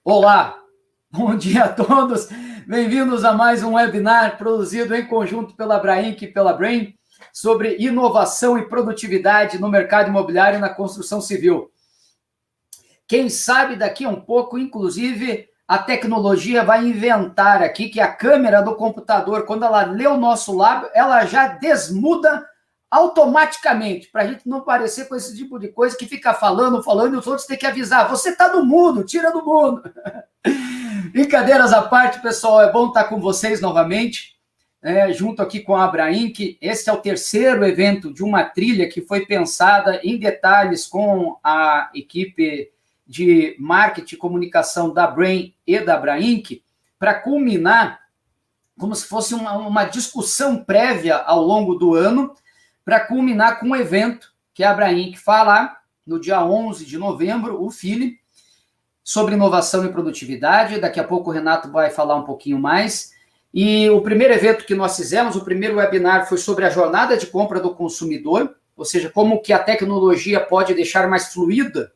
Olá, bom dia a todos. Bem-vindos a mais um webinar produzido em conjunto pela Abrainc e pela Brain sobre inovação e produtividade no mercado imobiliário e na construção civil. Quem sabe daqui a um pouco, inclusive, a tecnologia vai inventar aqui que a câmera do computador, quando ela lê o nosso lábio, ela já desmuda automaticamente, para a gente não parecer com esse tipo de coisa que fica falando e os outros têm que avisar, você está no mudo, tira do mudo. Brincadeiras à parte, pessoal, é bom estar com vocês novamente, junto aqui com a Abrainc. Esse é o terceiro evento de uma trilha que foi pensada em detalhes com a equipe de marketing e comunicação da Brain e da Abrainc, para culminar como se fosse uma discussão prévia ao longo do ano, para culminar com um evento que a Abrainc fará no dia 11 de novembro, o FILE, sobre inovação e produtividade. Daqui a pouco o Renato vai falar um pouquinho mais. E o primeiro evento que nós fizemos, o primeiro webinar, foi sobre a jornada de compra do consumidor, ou seja, como que a tecnologia pode deixar mais fluida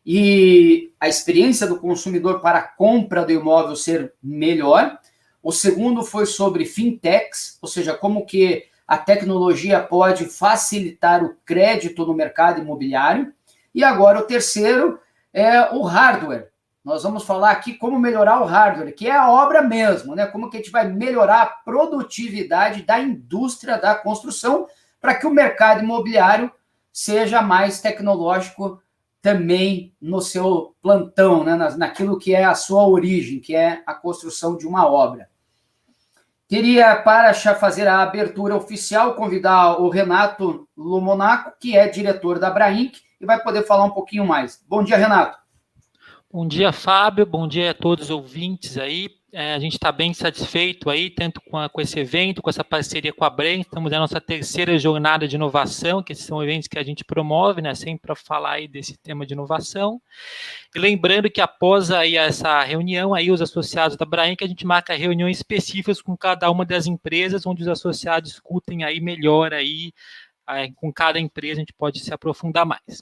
e a experiência do consumidor para a compra do imóvel ser melhor. O segundo foi sobre fintechs, ou seja, como que a tecnologia pode facilitar o crédito no mercado imobiliário. E agora o terceiro é o hardware. Nós vamos falar aqui como melhorar o hardware, que é a obra mesmo, né? Como que a gente vai melhorar a produtividade da indústria da construção para que o mercado imobiliário seja mais tecnológico também no seu plantão, né? Naquilo que é a sua origem, que é a construção de uma obra. Queria, para fazer a abertura oficial, convidar o Renato Lumonaco, que é diretor da Abrainc, e vai poder falar um pouquinho mais. Bom dia, Renato. Bom dia, Fábio. Bom dia a todos os ouvintes aí. A gente está bem satisfeito aí, tanto com esse evento, com essa parceria com a Brain. Estamos na nossa terceira jornada de inovação, que esses são eventos que a gente promove, né, sempre para falar aí desse tema de inovação. E lembrando que após aí essa reunião, aí os associados da Brain, que a gente marca reuniões específicas com cada uma das empresas, onde os associados discutem aí melhor aí, com cada empresa a gente pode se aprofundar mais.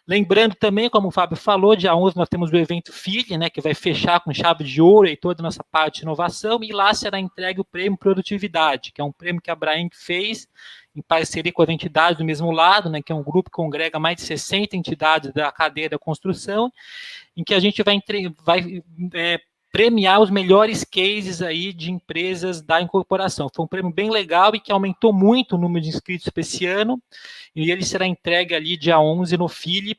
Lembrando também, como o Fábio falou, dia 11 nós temos o evento FILE, né, que vai fechar com chave de ouro e toda a nossa parte de inovação, e lá será entregue o prêmio Produtividade, que é um prêmio que a Abrainc fez em parceria com as entidades do mesmo lado, né, que é um grupo que congrega mais de 60 entidades da cadeia da construção, em que a gente vai premiar os melhores cases aí de empresas da incorporação. Foi um prêmio bem legal e que aumentou muito o número de inscritos para esse ano, e ele será entregue ali dia 11 no FILE.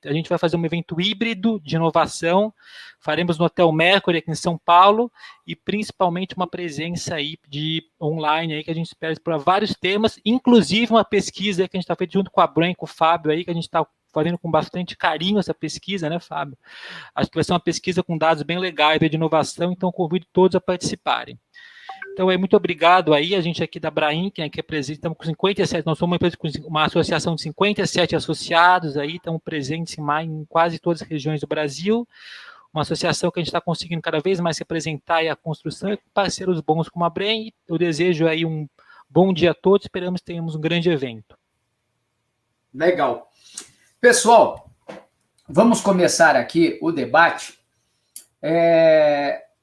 A gente vai fazer um evento híbrido de inovação, faremos no Hotel Mercury aqui em São Paulo, e principalmente uma presença aí de online aí que a gente espera para vários temas, inclusive uma pesquisa que a gente está fazendo junto com a Brain, com o Fábio aí, que a gente está fazendo com bastante carinho essa pesquisa, né, Fábio? Acho que vai ser uma pesquisa com dados bem legais de inovação, então convido todos a participarem. Então, muito obrigado aí, a gente aqui da Abrainc, né, que estamos com 57, nós somos uma empresa com uma associação de 57 associados aí, estamos presentes em quase todas as regiões do Brasil, uma associação que a gente está conseguindo cada vez mais representar a construção e com parceiros bons como a Brain. Eu desejo aí um bom dia a todos, esperamos que tenhamos um grande evento. Legal. Pessoal, vamos começar aqui o debate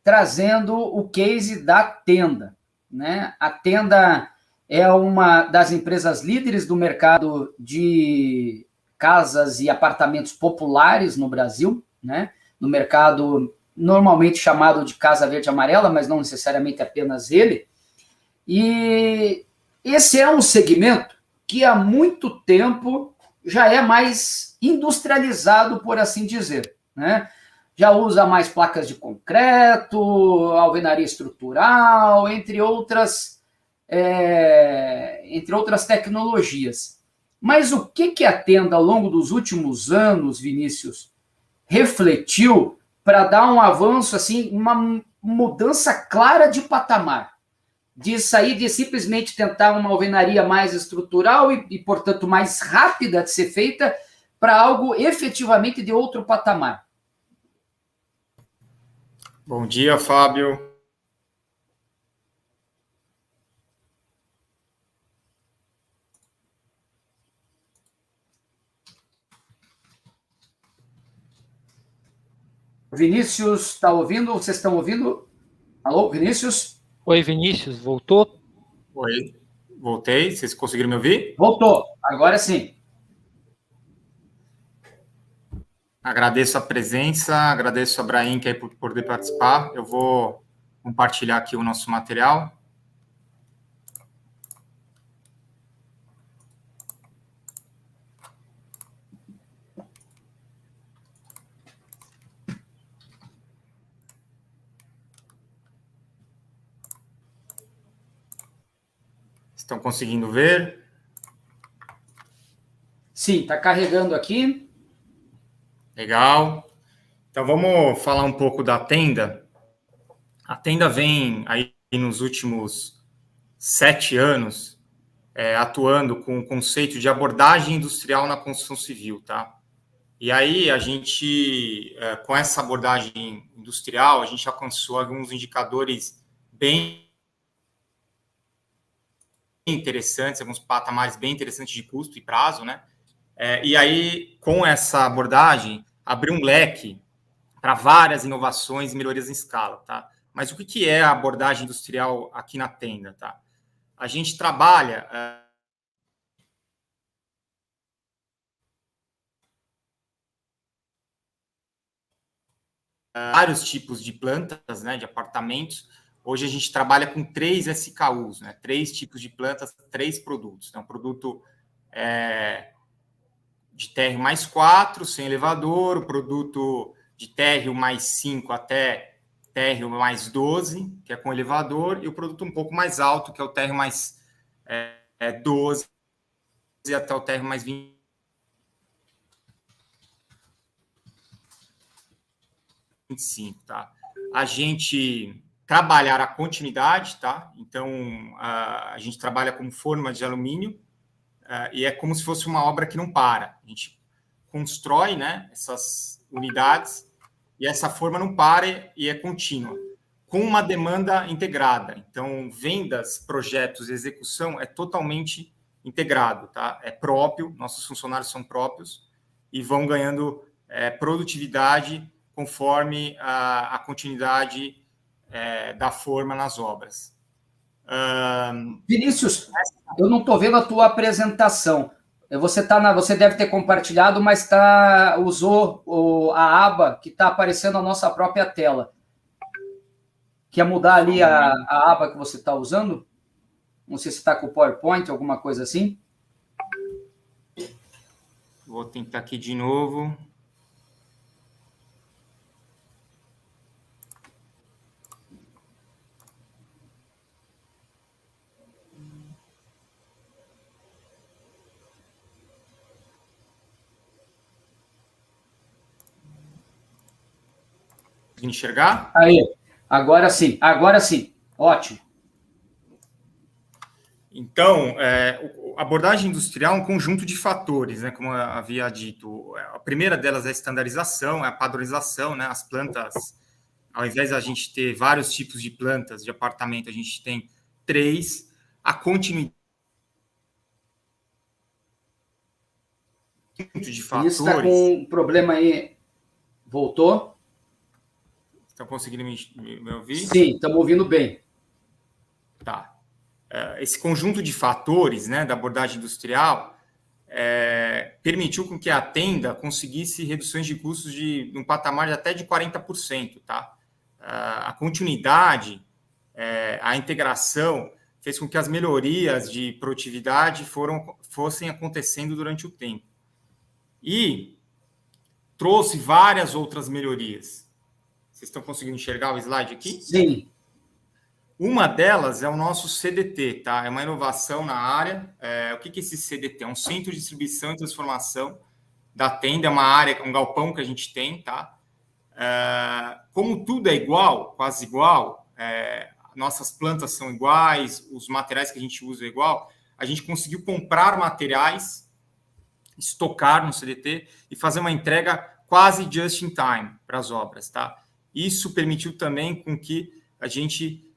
trazendo o case da Tenda, né? A Tenda é uma das empresas líderes do mercado de casas e apartamentos populares no Brasil, né? No mercado normalmente chamado de Casa Verde Amarela, mas não necessariamente apenas ele. E esse é um segmento que há muito tempo já é mais industrializado, por assim dizer, né? Já usa mais placas de concreto, alvenaria estrutural, entre outras tecnologias. Mas o que a Tenda, ao longo dos últimos anos, Vinícius, refletiu para dar um avanço, assim, uma mudança clara de patamar? De sair de simplesmente tentar uma alvenaria mais estrutural e, portanto, mais rápida de ser feita para algo efetivamente de outro patamar. Bom dia, Fábio. Vinícius, está ouvindo? Vocês estão ouvindo? Alô, Vinícius? Oi, Vinícius, voltou? Oi, voltei. Vocês conseguiram me ouvir? Voltou, agora sim. Agradeço a presença, agradeço a Brainc aí por poder participar. Eu vou compartilhar aqui o nosso material. Estão conseguindo ver? Sim, está carregando aqui. Legal. Então, vamos falar um pouco da Tenda. A Tenda vem aí nos últimos 7 anos atuando com o conceito de abordagem industrial na construção civil, tá? E aí, a gente, com essa abordagem industrial, a gente alcançou alguns indicadores bem interessantes, alguns patamares bem interessantes de custo e prazo, né? E aí, com essa abordagem, abriu um leque para várias inovações e melhorias em escala, tá? Mas o que é a abordagem industrial aqui na Tenda, tá? A gente trabalha vários tipos de plantas, né, de apartamentos. Hoje a gente trabalha com 3 SKUs, né, 3 tipos de plantas, 3 produtos. Então, produto de térreo mais 4, sem elevador, o produto de térreo mais 5 até térreo mais 12, que é com elevador, e o produto um pouco mais alto, que é o térreo mais 12 até o térreo mais 25, tá? A gente trabalhar a continuidade, tá? Então, a gente trabalha com forma de alumínio e é como se fosse uma obra que não para. A gente constrói, né, essas unidades e essa forma não para e é contínua, com uma demanda integrada. Então, vendas, projetos e execução é totalmente integrado, tá? É próprio, nossos funcionários são próprios e vão ganhando produtividade conforme a continuidade da forma nas obras. Vinícius, eu não estou vendo a tua apresentação. Você deve ter compartilhado, mas usou a aba que está aparecendo na nossa própria tela. Quer mudar ali a aba que você está usando? Não sei se está com o PowerPoint, alguma coisa assim. Vou tentar aqui de novo. Enxergar? Aí, agora sim, ótimo. Então, a abordagem industrial é um conjunto de fatores, né, como eu havia dito. A primeira delas é a estandarização, é a padronização, né, as plantas, ao invés de a gente ter vários tipos de plantas de apartamento, a gente tem 3, a continuidade de fatores. Isso está com um problema aí, voltou? Estão conseguindo me ouvir? Sim, estamos ouvindo bem. Tá. Esse conjunto de fatores, né, da abordagem industrial permitiu com que a Tenda conseguisse reduções de custos de um patamar de até de 40%. Tá? A continuidade, a integração, fez com que as melhorias de produtividade fossem acontecendo durante o tempo. E trouxe várias outras melhorias. Vocês estão conseguindo enxergar o slide aqui? Sim. Uma delas é o nosso CDT, tá? É uma inovação na área. O que é esse CDT? É um centro de distribuição e transformação da Tenda, é uma área, um galpão que a gente tem, tá? Como tudo é igual, quase igual, nossas plantas são iguais, os materiais que a gente usa é igual, a gente conseguiu comprar materiais, estocar no CDT e fazer uma entrega quase just in time para as obras, tá? Isso permitiu também com que a gente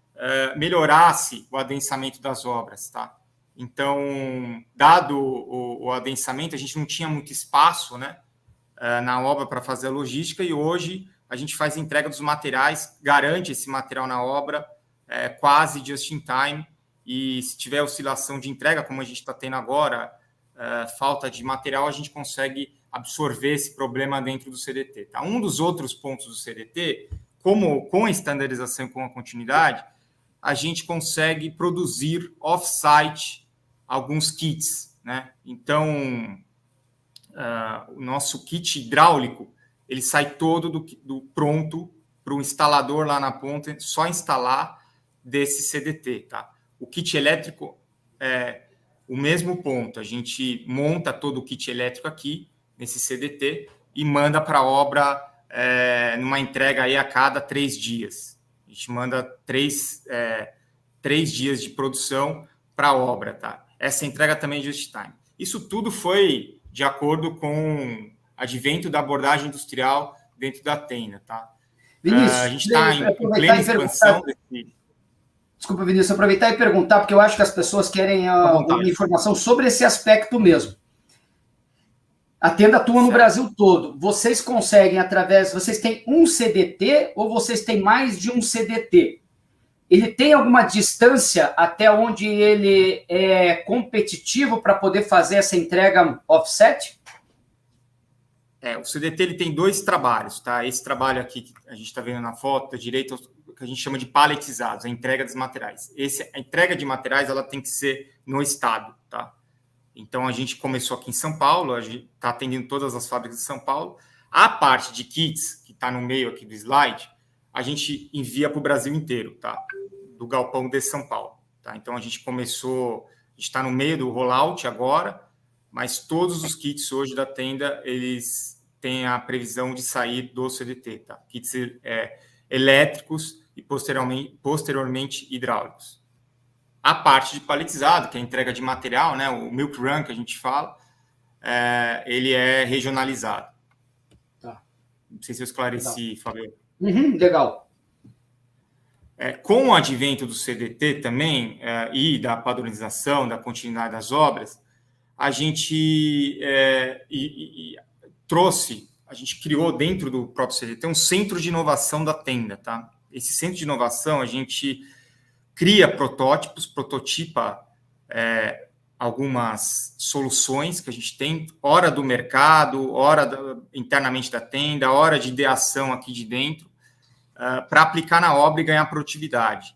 melhorasse o adensamento das obras, tá? Então, dado o adensamento, a gente não tinha muito espaço, né, na obra para fazer a logística e hoje a gente faz a entrega dos materiais, garante esse material na obra, quase just in time, e se tiver oscilação de entrega, como a gente está tendo agora, falta de material, a gente consegue absorver esse problema dentro do CDT. Tá? Um dos outros pontos do CDT, como com a estandarização e com a continuidade, a gente consegue produzir off-site alguns kits, né? Então, o nosso kit hidráulico, ele sai todo do pronto para o instalador lá na ponta, só instalar desse CDT, tá? O kit elétrico é o mesmo ponto, a gente monta todo o kit elétrico aqui, nesse CDT, e manda para a obra numa entrega aí a cada 3 dias. A gente manda 3 dias de produção para a obra, tá? Essa entrega também é just time. Isso tudo foi de acordo com o advento da abordagem industrial dentro da tenda, tá? Vinícius, a gente está em plena expansão desse... Desculpa, Vinícius, aproveitar e perguntar, porque eu acho que as pessoas querem uma informação sobre esse aspecto mesmo. A tenda atua no Brasil todo. Vocês conseguem, vocês têm um CDT ou vocês têm mais de um CDT? Ele tem alguma distância até onde ele é competitivo para poder fazer essa entrega offset? O CDT ele tem 2 trabalhos, tá? Esse trabalho aqui que a gente está vendo na foto, da direita, que a gente chama de paletizados, a entrega dos materiais. A entrega de materiais ela tem que ser no estado, tá? Então, a gente começou aqui em São Paulo, a gente está atendendo todas as fábricas de São Paulo. A parte de kits, que está no meio aqui do slide, a gente envia para o Brasil inteiro, tá? Do galpão de São Paulo, tá? Então, a gente está no meio do rollout agora, mas todos os kits hoje da tenda, eles têm a previsão de sair do CDT, tá? Kits elétricos e posteriormente hidráulicos. A parte de paletizado, que é a entrega de material, né, o milk run que a gente fala, ele é regionalizado. Tá. Não sei se eu esclareci, Fabio. Legal. Com o advento do CDT também, e da padronização, da continuidade das obras, a gente a gente criou dentro do próprio CDT um centro de inovação da tenda, tá? Esse centro de inovação, a gente cria protótipos, prototipa algumas soluções que a gente tem, hora do mercado, internamente da tenda, hora de ideação aqui de dentro, para aplicar na obra e ganhar produtividade.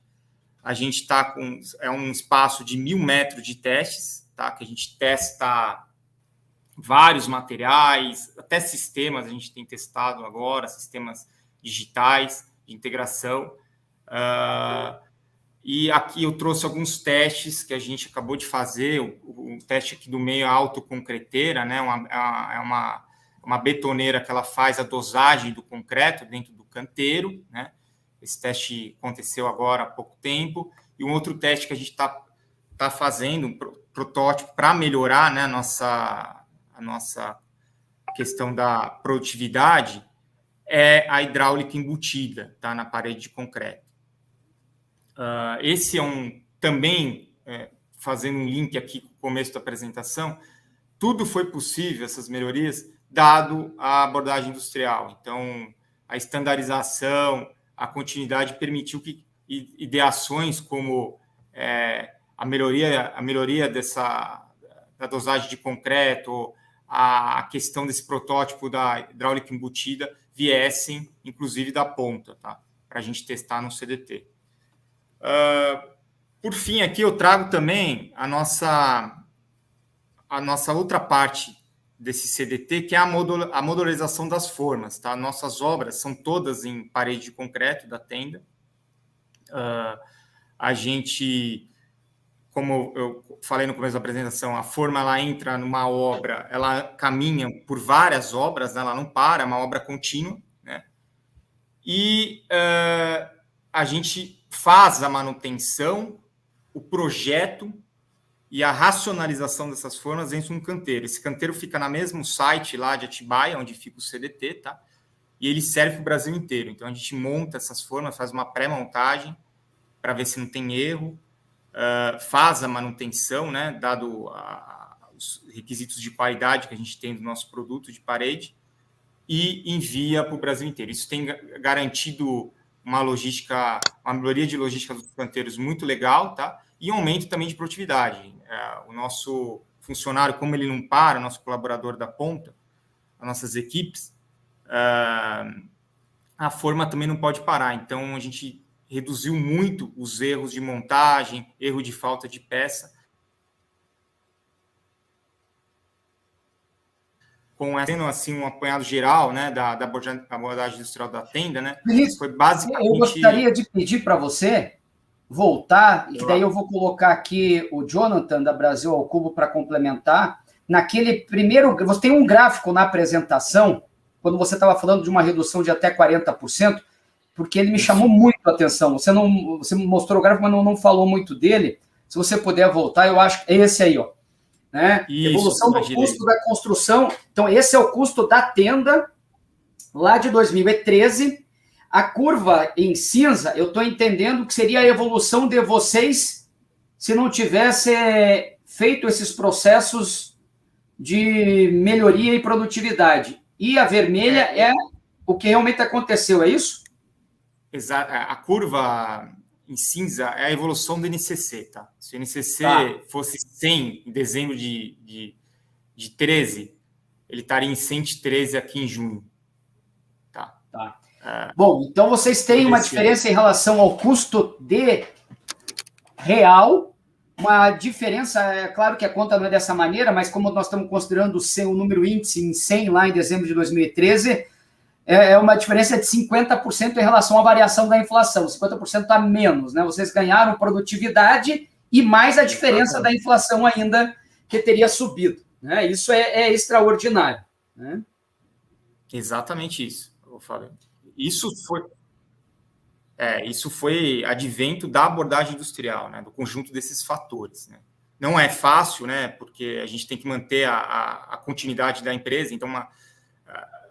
A gente está com um espaço de 1.000 metros de testes, tá? Que a gente testa vários materiais, até sistemas a gente tem testado agora, sistemas digitais de integração. E aqui eu trouxe alguns testes que a gente acabou de fazer. O teste aqui do meio é a autoconcreteira, né? É uma betoneira que ela faz a dosagem do concreto dentro do canteiro, né? Esse teste aconteceu agora há pouco tempo. E um outro teste que a gente está fazendo, um protótipo para melhorar, né, a nossa questão da produtividade, é a hidráulica embutida, tá? Na parede de concreto. Esse é também, fazendo um link aqui com o começo da apresentação, tudo foi possível, essas melhorias, dado a abordagem industrial. Então, a estandarização, a continuidade permitiu que ideações como a melhoria da dosagem de concreto, a questão desse protótipo da hidráulica embutida viessem, inclusive, da ponta, tá? Para a gente testar no CDT. Por fim, aqui eu trago também a nossa outra parte desse CDT, que é a modularização das formas, tá? Nossas obras são todas em parede de concreto da tenda. A gente, como eu falei no começo da apresentação, a forma ela entra numa obra, ela caminha por várias obras, né? Ela não para, é uma obra contínua, né? E a gente faz a manutenção, o projeto e a racionalização dessas formas dentro de um canteiro. Esse canteiro fica no mesmo site lá de Atibaia, onde fica o CDT, tá? E ele serve para o Brasil inteiro. Então, a gente monta essas formas, faz uma pré-montagem para ver se não tem erro, faz a manutenção, né, dado os requisitos de qualidade que a gente tem do nosso produto de parede, e envia para o Brasil inteiro. Isso tem garantido uma melhoria de logística dos canteiros muito legal, tá? E um aumento também de produtividade. O nosso funcionário, como ele não para, nosso colaborador da ponta, as nossas equipes, a forma também não pode parar. Então, a gente reduziu muito os erros de montagem, erro de falta de peça. Tendo assim um apanhado geral, né, da abordagem industrial da Tenda, né? Vinícius, foi basicamente... eu gostaria de pedir para você voltar, e que daí eu vou colocar aqui o Jonathan da Brasil ao Cubo para complementar. Naquele primeiro, você tem um gráfico na apresentação, quando você estava falando de uma redução de até 40%, porque ele me chamou muito a atenção. Você mostrou o gráfico, mas não falou muito dele. Se você puder voltar, eu acho que é esse aí, ó. Né? Isso, evolução do custo da construção. Então, esse é o custo da tenda lá de 2013. A curva em cinza, eu estou entendendo que seria a evolução de vocês se não tivesse feito esses processos de melhoria e produtividade. E a vermelha é o que realmente aconteceu, é isso? Exato. A curva em cinza é a evolução do NCC, tá? Se o NCC fosse 100 em dezembro de 13, ele estaria em 113 aqui em junho. Tá. Bom, então vocês têm uma diferença em relação ao custo de real, uma diferença, é claro que a conta não é dessa maneira, mas como nós estamos considerando o número índice em 100 lá em dezembro de 2013, é uma diferença de 50% em relação à variação da inflação, 50% a menos, né? Vocês ganharam produtividade e mais a diferença da inflação ainda que teria subido, né? Isso é extraordinário, né? Exatamente isso, Fábio. Isso foi advento da abordagem industrial, né? Do conjunto desses fatores, né? Não é fácil, né? Porque a gente tem que manter a continuidade da empresa, então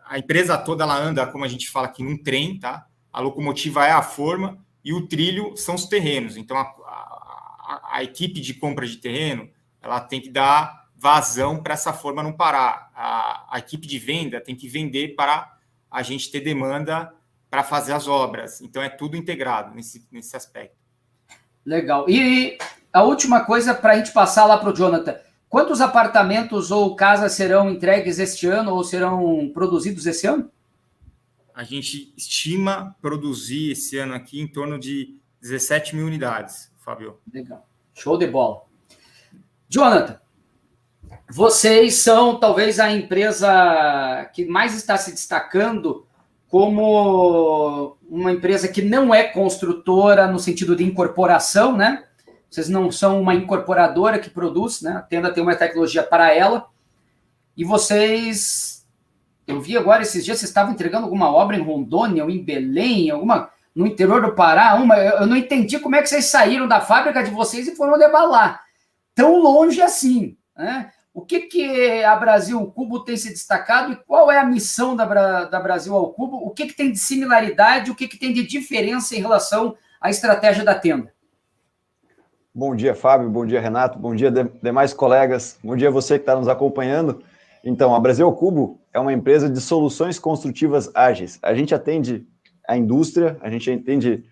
a empresa toda ela anda, como a gente fala aqui, num trem, tá? A locomotiva é a forma e o trilho são os terrenos. Então, a equipe de compra de terreno, ela tem que dar vazão para essa forma não parar. A equipe de venda tem que vender para a gente ter demanda para fazer as obras. Então, é tudo integrado nesse aspecto. Legal. E a última coisa, para a gente passar lá para o Jonathan. Quantos apartamentos ou casas serão entregues este ano ou serão produzidos esse ano? A gente estima produzir esse ano aqui em torno de 17 mil unidades, Fábio. Legal. Show de bola. Jonathan, vocês são talvez a empresa que mais está se destacando como uma empresa que não é construtora no sentido de incorporação, né? Vocês não são uma incorporadora que produz, né? A Tenda tem uma tecnologia para ela. E vocês... Eu vi agora esses dias, vocês estavam entregando alguma obra em Rondônia ou em Belém, no interior do Pará. Eu não entendi como é que vocês saíram da fábrica de vocês e foram levar lá. Tão longe assim, né? O que a Brasil ao Cubo tem se destacado e qual é a missão da Brasil ao Cubo? O que tem de similaridade, o que tem de diferença em relação à estratégia da Tenda? Bom dia, Fábio. Bom dia, Renato. Bom dia, demais colegas. Bom dia a você que está nos acompanhando. Então, a Brasil ao Cubo é uma empresa de soluções construtivas ágeis. A gente atende a indústria, a gente atende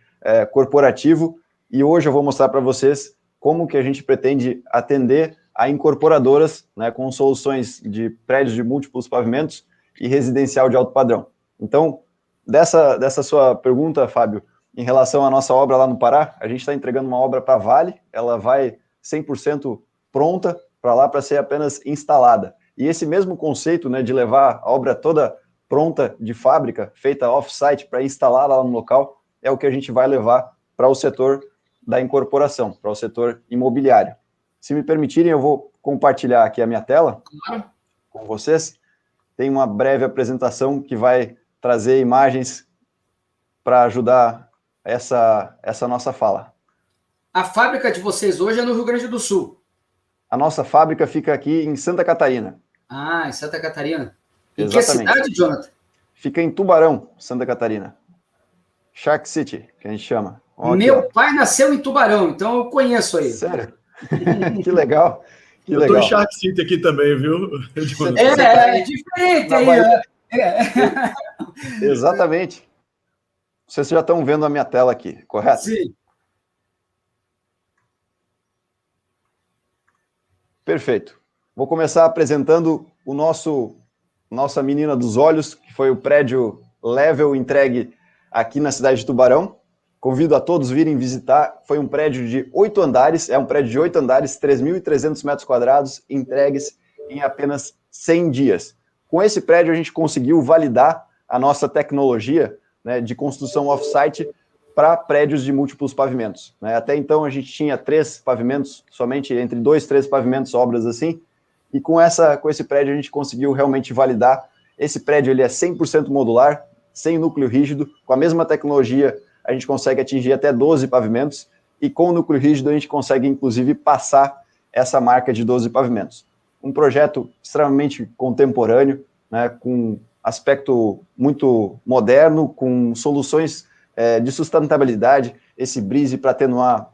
corporativo, e hoje eu vou mostrar para vocês como que a gente pretende atender a incorporadoras, né, com soluções de prédios de múltiplos pavimentos e residencial de alto padrão. Então, dessa sua pergunta, Fábio, em relação à nossa obra lá no Pará, a gente está entregando uma obra para a Vale, ela vai 100% pronta para lá para ser apenas instalada. E esse mesmo conceito, né, de levar a obra toda pronta de fábrica, feita off-site para instalar lá no local, é o que a gente vai levar para o setor da incorporação, para o setor imobiliário. Se me permitirem, eu vou compartilhar aqui a minha tela com vocês. Tem uma breve apresentação que vai trazer imagens para ajudar essa nossa fala. A fábrica de vocês hoje é no Rio Grande do Sul? A nossa fábrica fica aqui em Santa Catarina. Ah, em Santa Catarina. Em Exatamente. Que cidade, Jonathan? Fica em Tubarão, Santa Catarina. Shark City, que a gente chama. Meu pai nasceu em Tubarão, então eu conheço aí. Sério? Que legal. Eu estou em Shark City aqui também, viu? É diferente aí. É. Exatamente. Vocês já estão vendo a minha tela aqui, correto? Sim. Perfeito. Vou começar apresentando nossa menina dos olhos, que foi o prédio Level entregue aqui na cidade de Tubarão. Convido a todos a virem visitar. Foi um prédio de 8 andares, é um prédio de 8 andares, 3.300 metros quadrados, entregues em apenas 100 dias. Com esse prédio, a gente conseguiu validar a nossa tecnologia, né, de construção off-site para prédios de múltiplos pavimentos, né? Até então, a gente tinha 3 pavimentos, somente entre 2 e 3 pavimentos, obras assim, e com esse prédio, a gente conseguiu realmente validar. Esse prédio ele é 100% modular, sem núcleo rígido, com a mesma tecnologia, a gente consegue atingir até 12 pavimentos, e com o núcleo rígido a gente consegue, inclusive, passar essa marca de 12 pavimentos. Um projeto extremamente contemporâneo, né, com aspecto muito moderno, com soluções de sustentabilidade. Esse brise para atenuar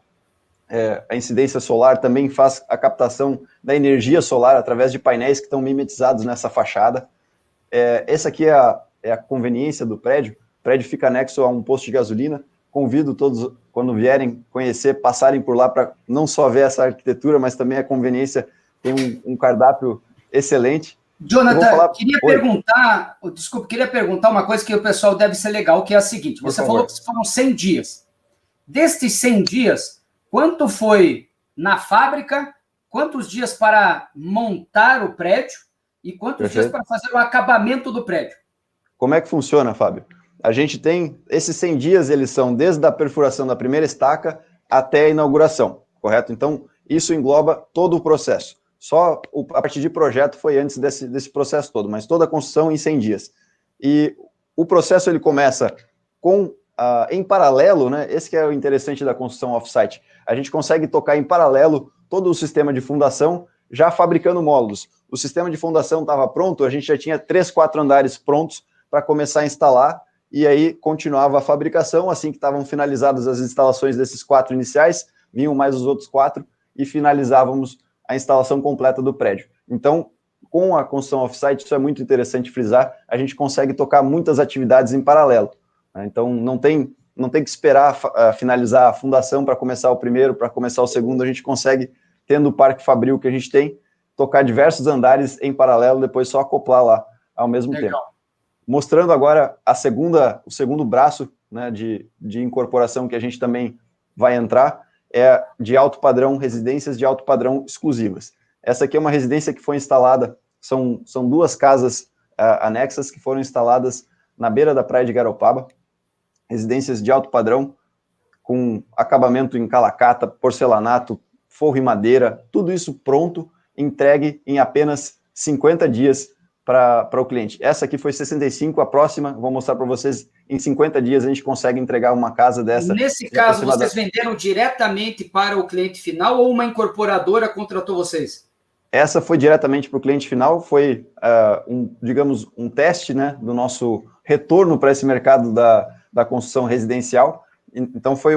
a incidência solar também faz a captação da energia solar através de painéis que estão mimetizados nessa fachada. Essa aqui é a conveniência do prédio. O prédio fica anexo a um posto de gasolina. Convido todos, quando vierem conhecer, passarem por lá para não só ver essa arquitetura, mas também a conveniência. Tem um cardápio excelente. Jonathan, queria perguntar uma coisa que o pessoal deve ser legal, que é a seguinte, você falou que foram 100 dias. Destes 100 dias, quanto foi na fábrica, quantos dias para montar o prédio e quantos dias para fazer o acabamento do prédio? Como é que funciona, Fábio? A gente tem, esses 100 dias, eles são desde a perfuração da primeira estaca até a inauguração, correto? Então, isso engloba todo o processo. Só a parte de projeto foi antes desse processo todo, mas toda a construção em 100 dias. E o processo ele começa em paralelo, né? Esse que é o interessante da construção off-site. A gente consegue tocar em paralelo todo o sistema de fundação, já fabricando módulos. O sistema de fundação estava pronto, a gente já tinha 3, 4 andares prontos para começar a instalar, e aí continuava a fabricação. Assim que estavam finalizadas as instalações desses 4 iniciais, vinham mais os outros 4 e finalizávamos a instalação completa do prédio. Então, com a construção off-site, isso é muito interessante frisar, a gente consegue tocar muitas atividades em paralelo, né? Então, não tem que esperar finalizar a fundação para começar o primeiro, para começar o segundo. A gente consegue, tendo o parque fabril que a gente tem, tocar diversos andares em paralelo, depois só acoplar lá ao mesmo tempo. Mostrando agora o segundo braço, né, de incorporação que a gente também vai entrar, é de alto padrão, residências de alto padrão exclusivas. Essa aqui é uma residência que foi instalada, são 2 casas anexas que foram instaladas na beira da praia de Garopaba, residências de alto padrão, com acabamento em calacata, porcelanato, forro e madeira, tudo isso pronto, entregue em apenas 50 dias para o cliente. Essa aqui foi 65, a próxima, vou mostrar para vocês, em 50 dias a gente consegue entregar uma casa dessa. Nesse caso, vocês venderam diretamente para o cliente final ou uma incorporadora contratou vocês? Essa foi diretamente para o cliente final, foi, digamos, um teste, né, do nosso retorno para esse mercado da construção residencial. Então foi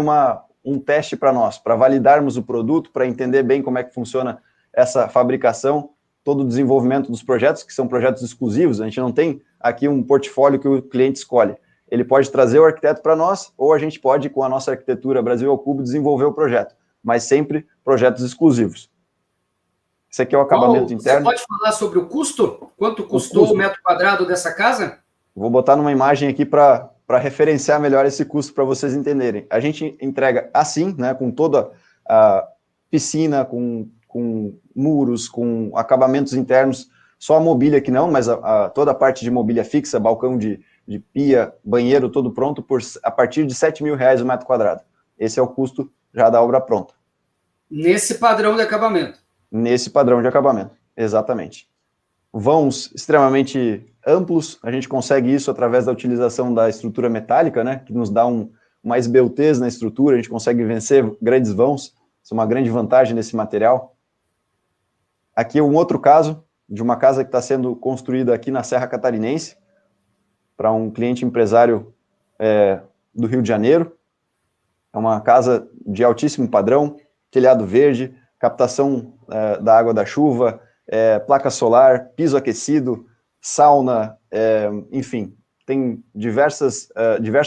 um teste para nós, para validarmos o produto, para entender bem como é que funciona essa fabricação, todo o desenvolvimento dos projetos, que são projetos exclusivos. A gente não tem aqui um portfólio que o cliente escolhe. Ele pode trazer o arquiteto para nós, ou a gente pode, com a nossa arquitetura Brasil ao Cubo, desenvolver o projeto, mas sempre projetos exclusivos. Esse aqui é o acabamento interno. Você pode falar sobre o custo? Quanto custou o metro quadrado dessa casa? Vou botar numa imagem aqui para referenciar melhor esse custo para vocês entenderem. A gente entrega assim, né, com toda a piscina, com muros, com acabamentos internos, só a mobília que não, mas toda a parte de mobília fixa, balcão de pia, banheiro, todo pronto, a partir de R$7.000 o metro quadrado. Esse é o custo já da obra pronta. Nesse padrão de acabamento? Nesse padrão de acabamento, exatamente. Vãos extremamente amplos, a gente consegue isso através da utilização da estrutura metálica, né, que nos dá uma esbeltez na estrutura, a gente consegue vencer grandes vãos, isso é uma grande vantagem desse material. Aqui um outro caso de uma casa que está sendo construída aqui na Serra Catarinense, para um cliente empresário do Rio de Janeiro. É uma casa de altíssimo padrão, telhado verde, captação da água da chuva, placa solar, piso aquecido, sauna, enfim, tem diversos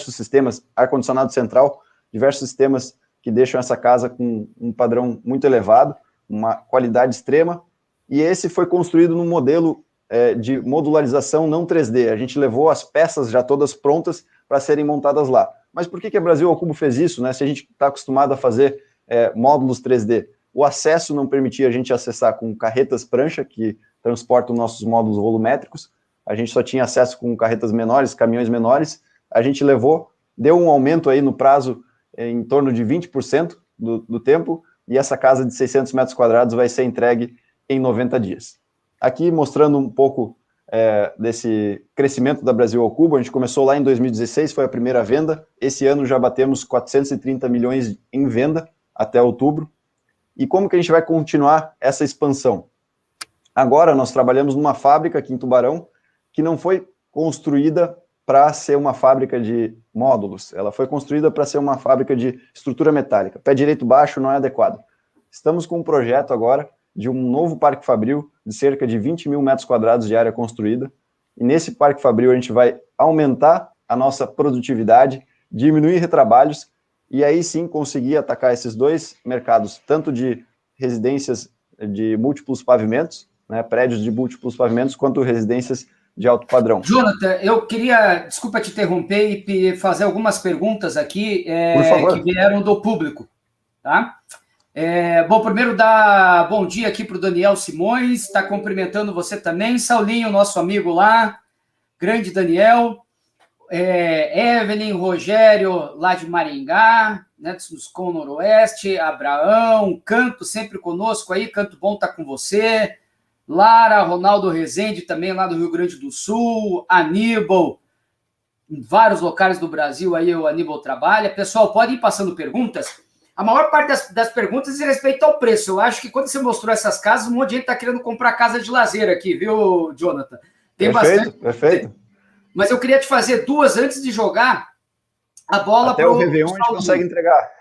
sistemas, ar-condicionado central, diversos sistemas que deixam essa casa com um padrão muito elevado, uma qualidade extrema, e esse foi construído num modelo de modularização não 3D. A gente levou as peças já todas prontas para serem montadas lá. Mas por que a Brasil ao Cubo fez isso, né? Se a gente está acostumado a fazer módulos 3D, o acesso não permitia a gente acessar com carretas prancha, que transportam nossos módulos volumétricos, a gente só tinha acesso com carretas menores, caminhões menores, a gente levou, deu um aumento aí no prazo em torno de 20% do tempo, e essa casa de 600 metros quadrados vai ser entregue em 90 dias. Aqui mostrando um pouco desse crescimento da Brasil ao Cubo, a gente começou lá em 2016, foi a primeira venda, esse ano já batemos 430 milhões em venda até outubro, e como que a gente vai continuar essa expansão? Agora nós trabalhamos numa fábrica aqui em Tubarão, que não foi construída para ser uma fábrica de módulos, ela foi construída para ser uma fábrica de estrutura metálica. Pé direito baixo não é adequado. Estamos com um projeto agora de um novo Parque Fabril, de cerca de 20 mil metros quadrados de área construída, e nesse Parque Fabril a gente vai aumentar a nossa produtividade, diminuir retrabalhos, e aí sim conseguir atacar esses dois mercados, tanto de residências de múltiplos pavimentos, né, prédios de múltiplos pavimentos, quanto residências de alto padrão. Jonathan, eu queria, desculpa te interromper e fazer algumas perguntas aqui Por favor. que vieram do público, tá? Bom, primeiro dar bom dia aqui para o Daniel Simões, está cumprimentando você também, Saulinho, nosso amigo lá, grande Daniel, Evelyn, Rogério, lá de Maringá, né, dos Com Noroeste, Abraão, Canto sempre conosco aí, Canto Bom tá com você, Lara, Ronaldo Rezende, também lá do Rio Grande do Sul, Aníbal, em vários locais do Brasil aí o Aníbal trabalha. Pessoal, podem ir passando perguntas. A maior parte das perguntas diz respeito ao preço. Eu acho que quando você mostrou essas casas, um monte de gente está querendo comprar casa de lazer aqui, viu, Jonathan? Tem bastante. Perfeito. Mas eu queria te fazer duas antes de jogar a bola para o Réveillon a gente consegue entregar.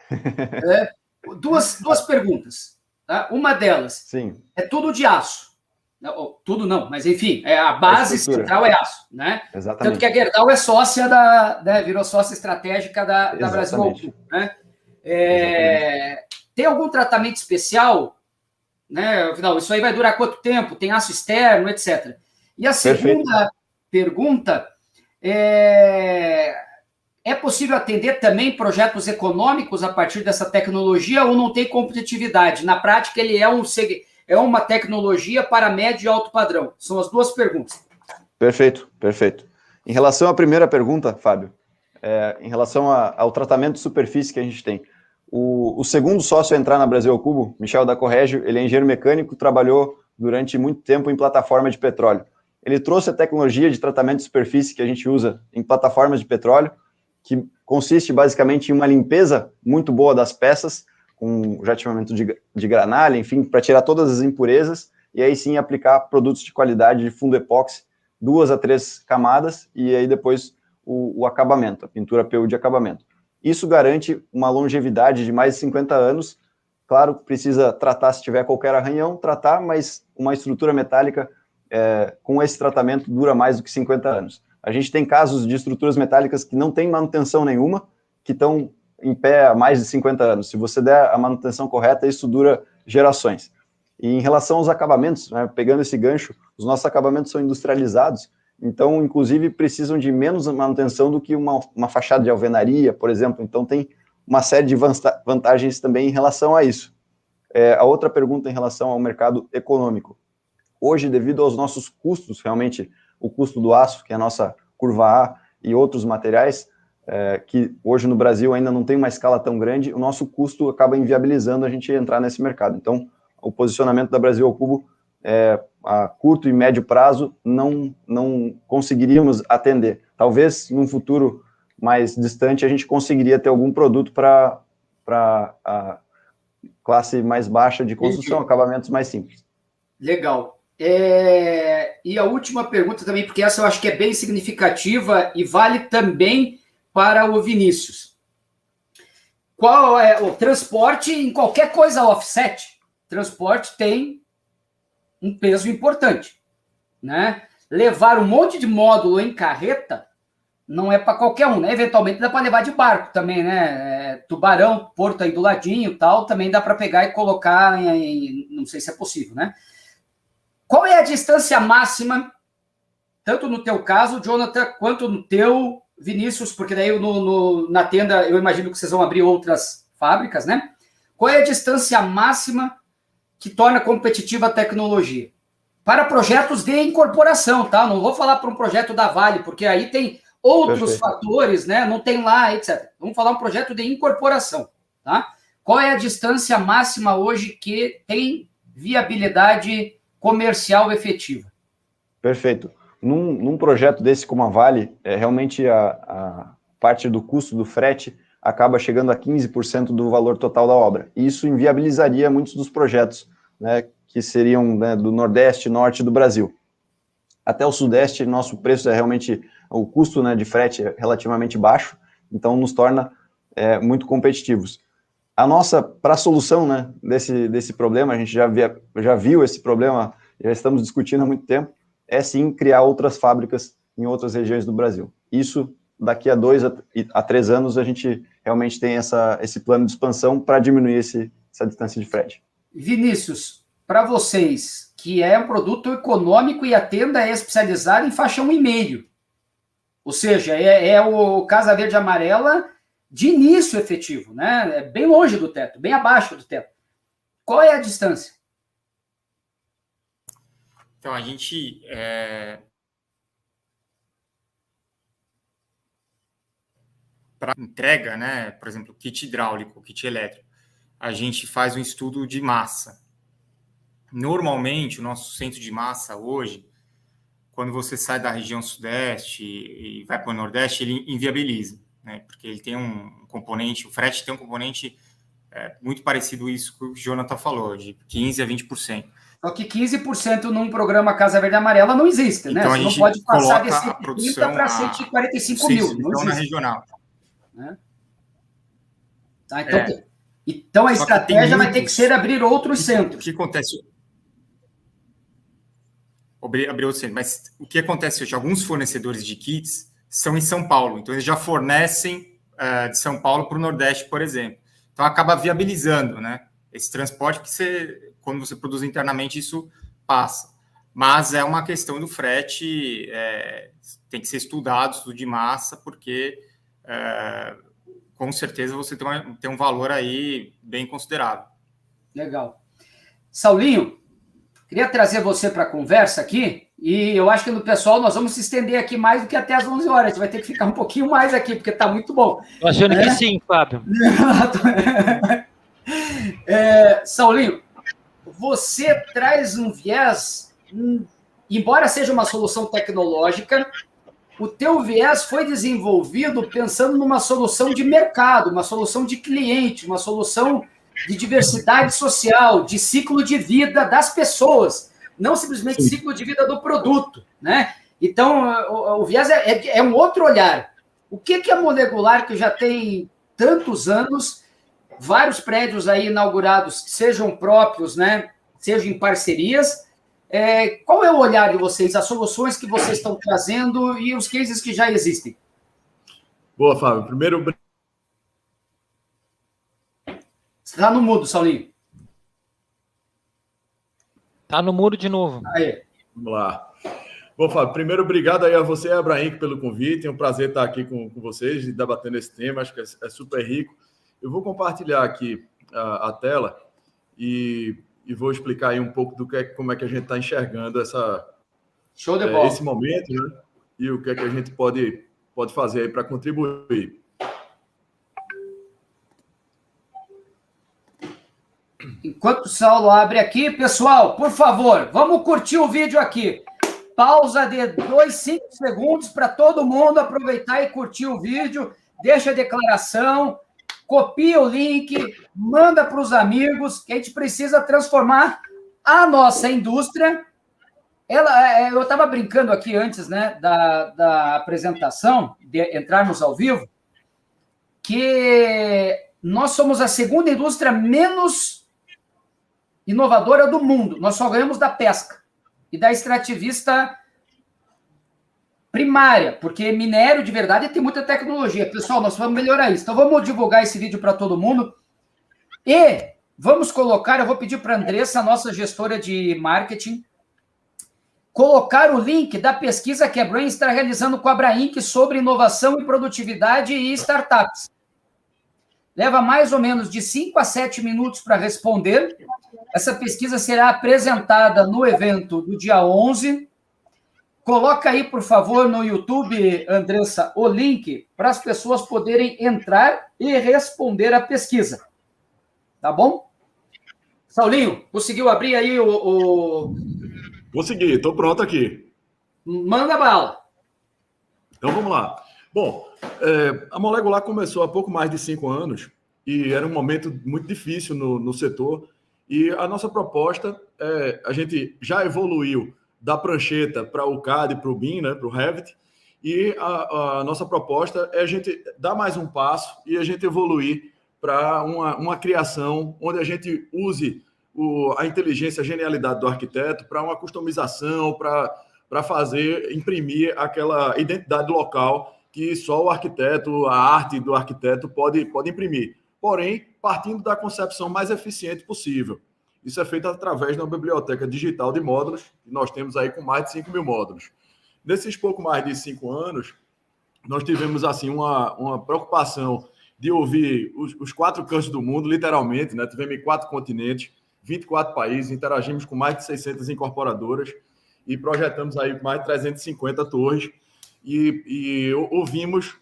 Duas perguntas. Tá? Uma delas Sim. É tudo de aço. Tudo não, mas enfim, a base central é aço, né? Exatamente. Tanto que a Gerdau é sócia virou sócia estratégica da Brasil ao Cubo, né? Tem algum tratamento especial, né? Afinal, isso aí vai durar quanto tempo? Tem aço externo, etc. E a segunda pergunta é possível atender também projetos econômicos a partir dessa tecnologia ou não tem competitividade? Na prática, ele é uma tecnologia para médio e alto padrão? São as duas perguntas. Perfeito. Em relação à primeira pergunta, Fábio, em relação ao tratamento de superfície que a gente tem, o segundo sócio a entrar na Brasil ao Cubo, Michel da Corrégio, ele é engenheiro mecânico, trabalhou durante muito tempo em plataforma de petróleo. Ele trouxe a tecnologia de tratamento de superfície que a gente usa em plataformas de petróleo, que consiste basicamente em uma limpeza muito boa das peças, com jateamento de granalha, enfim, para tirar todas as impurezas, e aí sim aplicar produtos de qualidade de fundo epóxi, 2 a 3 camadas, e aí depois o acabamento, a pintura PU de acabamento. Isso garante uma longevidade de mais de 50 anos, claro, precisa tratar se tiver qualquer arranhão, mas uma estrutura metálica com esse tratamento dura mais do que 50 anos. A gente tem casos de estruturas metálicas que não têm manutenção nenhuma, que estão em pé há mais de 50 anos. Se você der a manutenção correta, isso dura gerações. E em relação aos acabamentos, né, pegando esse gancho, os nossos acabamentos são industrializados, então, inclusive, precisam de menos manutenção do que uma fachada de alvenaria, por exemplo. Então, tem uma série de vantagens também em relação a isso. A outra pergunta em relação ao mercado econômico. Hoje, devido aos nossos custos, realmente, o custo do aço, que é a nossa curva A, e outros materiais, que hoje no Brasil ainda não tem uma escala tão grande, o nosso custo acaba inviabilizando a gente entrar nesse mercado. Então, o posicionamento da Brasil ao Cubo, a curto e médio prazo, não conseguiríamos atender. Talvez, num futuro mais distante, a gente conseguiria ter algum produto para a classe mais baixa de construção, acabamentos mais simples. Legal. E a última pergunta também, porque essa eu acho que é bem significativa e vale também para o Vinícius. Qual é o transporte em qualquer coisa offset? Transporte tem um peso importante, né? levar um monte de módulo em carreta não é para qualquer um, né? Eventualmente dá para levar de barco também, né? Tubarão, Porto aí do ladinho, tal, também dá para pegar e colocar não sei se é possível, né? Qual é a distância máxima, tanto no teu caso, Jonathan, quanto no teu, Vinícius, porque daí na tenda eu imagino que vocês vão abrir outras fábricas, né? Qual é a distância máxima que torna competitiva a tecnologia? Para projetos de incorporação, tá? Não vou falar para um projeto da Vale, porque aí tem outros fatores, né? Não tem lá, etc. Vamos falar um projeto de incorporação, tá? Qual é a distância máxima hoje que tem viabilidade comercial efetiva? Perfeito. Num projeto desse como a Vale, realmente a parte do custo do frete acaba chegando a 15% do valor total da obra. E isso inviabilizaria muitos dos projetos, né, que seriam, né, do Nordeste e Norte do Brasil. Até o Sudeste, nosso preço é realmente, o custo, né, de frete é relativamente baixo, então nos torna muito competitivos. Para a solução, né, desse problema, a gente já viu esse problema, já estamos discutindo há muito tempo, é sim criar outras fábricas em outras regiões do Brasil. Isso, daqui a 2 a 3 anos, a gente realmente tem esse plano de expansão para diminuir essa distância de frete. Vinícius, para vocês, que é um produto econômico e a tenda é especializada em faixa 1,5, ou seja, é o Casa Verde Amarela de início efetivo, né? É bem longe do teto, bem abaixo do teto. Qual é a distância? Então, a gente para entrega, né, por exemplo, kit hidráulico, kit elétrico, a gente faz um estudo de massa. Normalmente, o nosso centro de massa hoje, quando você sai da região sudeste e vai para o nordeste, ele inviabiliza, né, porque ele tem um componente, o frete tem um componente muito parecido a isso que o Jonathan falou, de 15% a 20%. Só que 15% num programa Casa Verde Amarela não existe, né? Então, você não pode passar de 130 para 145 mil. Não existe. Na regional. Né? Tá, então a estratégia vai ter que ser abrir outros centros. O que acontece? Abrir outros centros. Mas o que acontece hoje? Alguns fornecedores de kits são em São Paulo. Então, eles já fornecem de São Paulo para o Nordeste, por exemplo. Então, acaba viabilizando, né, esse transporte que quando você produz internamente, isso passa. Mas é uma questão do frete, tem que ser estudado, estudo de massa, porque com certeza você tem um valor aí bem considerável. Legal. Saulinho, queria trazer você para a conversa aqui, e eu acho que no pessoal nós vamos se estender aqui mais do que até as 11 horas. A gente vai ter que ficar um pouquinho mais aqui, porque está muito bom. Estou achando que sim, Fábio. Saulinho, você traz um viés, embora seja uma solução tecnológica, o teu viés foi desenvolvido pensando numa solução de mercado, uma solução de cliente, uma solução de diversidade social, de ciclo de vida das pessoas, não simplesmente ciclo de vida do produto, né? Então, o viés é um outro olhar. O que a Molecular, que já tem tantos anos, vários prédios aí inaugurados, sejam próprios, né, sejam em parcerias, qual é o olhar de vocês, as soluções que vocês estão trazendo e os cases que já existem? Boa, Fábio. Primeiro... Você está no mudo, Saulinho. Está no mudo de novo. Aí. Vamos lá. Bom, Fábio, primeiro, obrigado aí a você e a Abraim pelo convite. É um prazer estar aqui com vocês e debatendo esse tema. Acho que é super rico. Eu vou compartilhar aqui a tela e vou explicar aí um pouco como é que a gente está enxergando Show de bola. Esse momento, né? E o que é que a gente pode fazer aí para contribuir. Enquanto o Saulo abre aqui, pessoal, por favor, vamos curtir o vídeo aqui. Pausa de 5 segundos para todo mundo aproveitar e curtir o vídeo. Deixa a declaração, copia o link, manda para os amigos, que a gente precisa transformar a nossa indústria. Eu estava brincando aqui antes, né, da apresentação, de entrarmos ao vivo, que nós somos a segunda indústria menos inovadora do mundo. Nós só ganhamos da pesca e da extrativista primária, porque minério de verdade tem muita tecnologia. Pessoal, nós vamos melhorar isso. Então, vamos divulgar esse vídeo para todo mundo. E vamos colocar, eu vou pedir para a Andressa, nossa gestora de marketing, colocar o link da pesquisa que a Brain está realizando com a Brainc sobre inovação e produtividade e startups. Leva mais ou menos de 5 a 7 minutos para responder. Essa pesquisa será apresentada no evento do dia 11. Coloca aí, por favor, no YouTube, Andressa, o link para as pessoas poderem entrar e responder a pesquisa. Tá bom? Saulinho, conseguiu abrir aí o... Consegui, estou pronto aqui. Manda bala. Então vamos lá. Bom, a Molecular começou há pouco mais de 5 anos e era um momento muito difícil no setor. E a nossa proposta, a gente já evoluiu da prancheta para o CAD, para o BIM, né, para o Revit, e a nossa proposta é a gente dar mais um passo e a gente evoluir para uma criação onde a gente use a inteligência, a genialidade do arquiteto para uma customização, para imprimir aquela identidade local que só o arquiteto, a arte do arquiteto pode imprimir. Porém, partindo da concepção mais eficiente possível. Isso é feito através de uma biblioteca digital de módulos, que nós temos aí com mais de 5 mil módulos. Nesses pouco mais de 5 anos, nós tivemos assim uma preocupação de ouvir os 4 cantos do mundo, literalmente, né? Tivemos em 4 continentes, 24 países, interagimos com mais de 600 incorporadoras e projetamos aí mais de 350 torres e ouvimos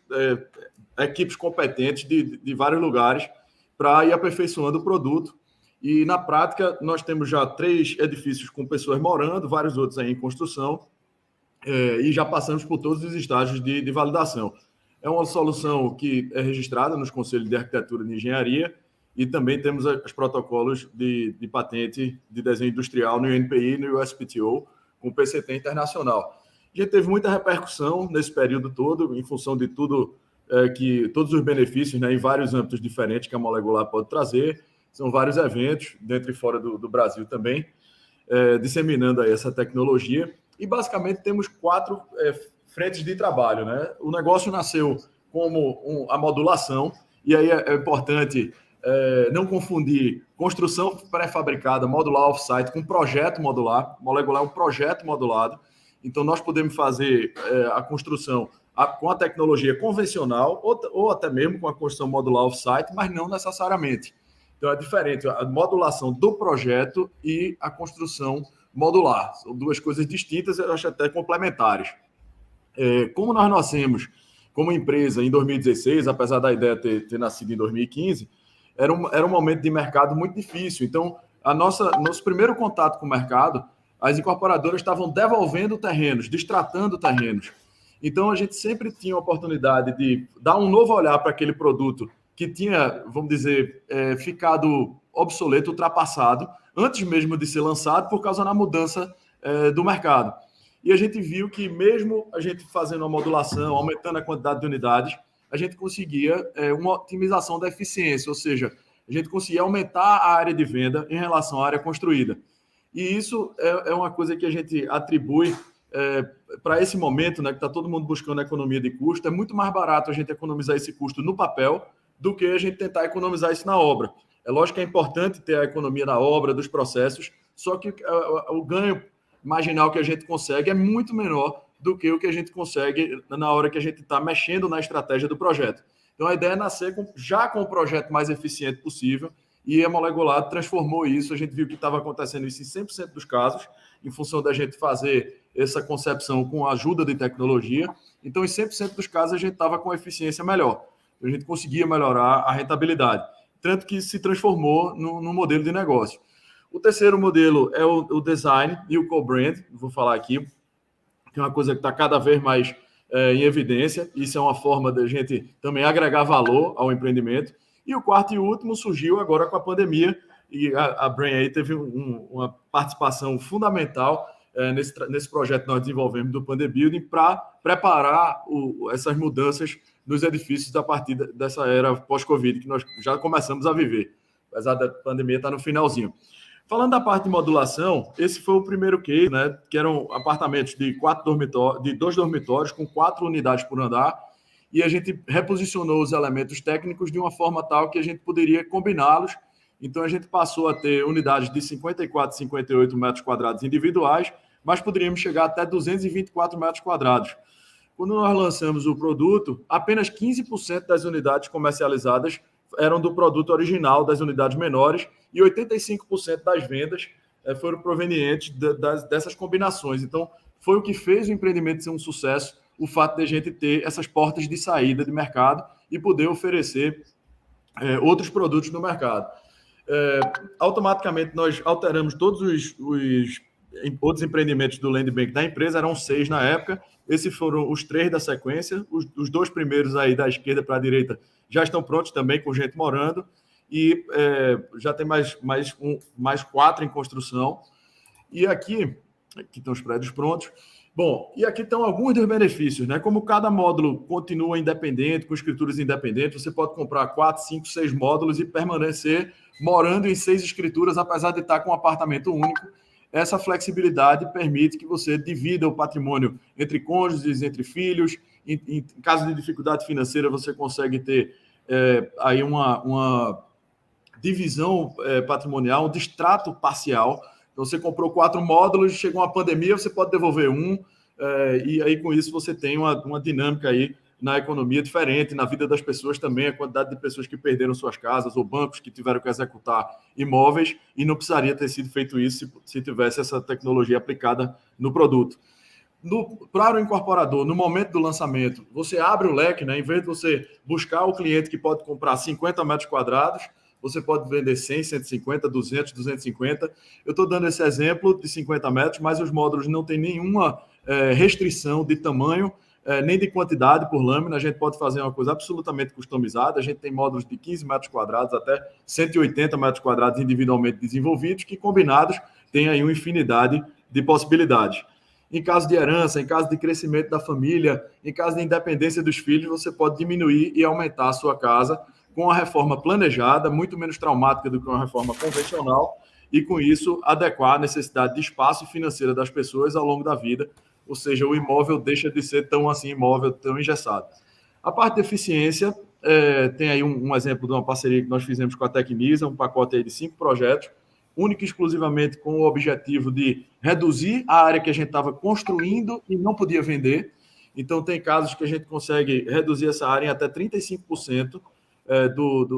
equipes competentes de vários lugares para ir aperfeiçoando o produto. E, na prática, nós temos já 3 edifícios com pessoas morando, vários outros aí em construção, e já passamos por todos os estágios de validação. É uma solução que é registrada nos Conselhos de Arquitetura e de Engenharia e também temos os protocolos de patente de desenho industrial no INPI e no USPTO, com o PCT internacional. A gente teve muita repercussão nesse período todo, em função de tudo, todos os benefícios, né, em vários âmbitos diferentes que a Molecular pode trazer. São vários eventos, dentro e fora do Brasil também, disseminando aí essa tecnologia. E, basicamente, temos 4 frentes de trabalho, né? O negócio nasceu como a modulação, e aí é importante não confundir construção pré-fabricada, modular off-site, com projeto modular. Molecular é um projeto modulado. Então, nós podemos fazer a construção com a tecnologia convencional ou até mesmo com a construção modular off-site, mas não necessariamente. Então, é diferente a modulação do projeto e a construção modular. São 2 coisas distintas, eu acho até complementares. Como nós nascemos como empresa em 2016, apesar da ideia ter nascido em 2015, era um momento de mercado muito difícil. Então, nosso primeiro contato com o mercado, as incorporadoras estavam devolvendo terrenos, destratando terrenos. Então, a gente sempre tinha a oportunidade de dar um novo olhar para aquele produto que tinha, vamos dizer, ficado obsoleto, ultrapassado, antes mesmo de ser lançado, por causa da mudança do mercado. E a gente viu que mesmo a gente fazendo a modulação, aumentando a quantidade de unidades, a gente conseguia uma otimização da eficiência, ou seja, a gente conseguia aumentar a área de venda em relação à área construída. E isso é uma coisa que a gente atribui para esse momento, né, que está todo mundo buscando economia de custo. É muito mais barato a gente economizar esse custo no papel do que a gente tentar economizar isso na obra. É lógico que é importante ter a economia na obra, dos processos, só que o ganho marginal que a gente consegue é muito menor do que o que a gente consegue na hora que a gente está mexendo na estratégia do projeto. Então, a ideia é nascer já com o projeto mais eficiente possível, e a Molecular transformou isso. A gente viu que estava acontecendo isso em 100% dos casos, em função da gente fazer essa concepção com a ajuda de tecnologia. Então, em 100% dos casos, a gente estava com eficiência melhor. A gente conseguia melhorar a rentabilidade, tanto que se transformou no modelo de negócio. O terceiro modelo é o design e o co-brand, vou falar aqui, que é uma coisa que está cada vez mais em evidência. Isso é uma forma da gente também agregar valor ao empreendimento. E o quarto e último surgiu agora com a pandemia, e a Brain aí teve uma participação fundamental nesse projeto que nós desenvolvemos do Pandem Building para preparar essas mudanças nos edifícios a partir dessa era pós-Covid que nós já começamos a viver, apesar da pandemia estar no finalzinho. Falando da parte de modulação, esse foi o primeiro case, né, que eram apartamentos de 2 dormitórios com 4 unidades por andar, e a gente reposicionou os elementos técnicos de uma forma tal que a gente poderia combiná-los. Então, a gente passou a ter unidades de 54 e 58 metros quadrados individuais, mas poderíamos chegar até 224 metros quadrados. Quando nós lançamos o produto, apenas 15% das unidades comercializadas eram do produto original das unidades menores e 85% das vendas foram provenientes dessas combinações. Então, foi o que fez o empreendimento ser um sucesso, o fato de a gente ter essas portas de saída de mercado e poder oferecer outros produtos no mercado. Automaticamente, nós alteramos todos os outros empreendimentos do Land Bank da empresa, eram 6 na época. Esses foram os 3 da sequência. Os 2 primeiros aí da esquerda para a direita já estão prontos também, com gente morando. E já tem mais 4 em construção. E aqui estão os prédios prontos. Bom, e aqui estão alguns dos benefícios, né? Como cada módulo continua independente, com escrituras independentes, você pode comprar 4, 5, 6 módulos e permanecer morando em 6 escrituras, apesar de estar com um apartamento único. Essa flexibilidade permite que você divida o patrimônio entre cônjuges, entre filhos. Em caso de dificuldade financeira, você consegue ter aí uma divisão patrimonial, um distrato parcial. Então, você comprou 4 módulos, chegou uma pandemia, você pode devolver um, e aí com isso você tem uma dinâmica aí na economia diferente, na vida das pessoas também, a quantidade de pessoas que perderam suas casas ou bancos que tiveram que executar imóveis, e não precisaria ter sido feito isso se tivesse essa tecnologia aplicada no produto. Para o incorporador, no momento do lançamento, você abre o leque, né? Em vez de você buscar o cliente que pode comprar 50 metros quadrados, você pode vender 100, 150, 200, 250. Eu estou dando esse exemplo de 50 metros, mas os módulos não têm nenhuma restrição de tamanho, nem de quantidade por lâmina. A gente pode fazer uma coisa absolutamente customizada. A gente tem módulos de 15 metros quadrados até 180 metros quadrados individualmente desenvolvidos, que combinados têm aí uma infinidade de possibilidades. Em caso de herança, em caso de crescimento da família, em caso de independência dos filhos, você pode diminuir e aumentar a sua casa com uma reforma planejada, muito menos traumática do que uma reforma convencional, e com isso adequar a necessidade de espaço e financeira das pessoas ao longo da vida, ou seja, o imóvel deixa de ser tão assim imóvel, tão engessado. A parte de eficiência, tem aí um exemplo de uma parceria que nós fizemos com a Tecnisa, um pacote aí de 5 projetos, único e exclusivamente com o objetivo de reduzir a área que a gente estava construindo e não podia vender. Então, tem casos que a gente consegue reduzir essa área em até 35%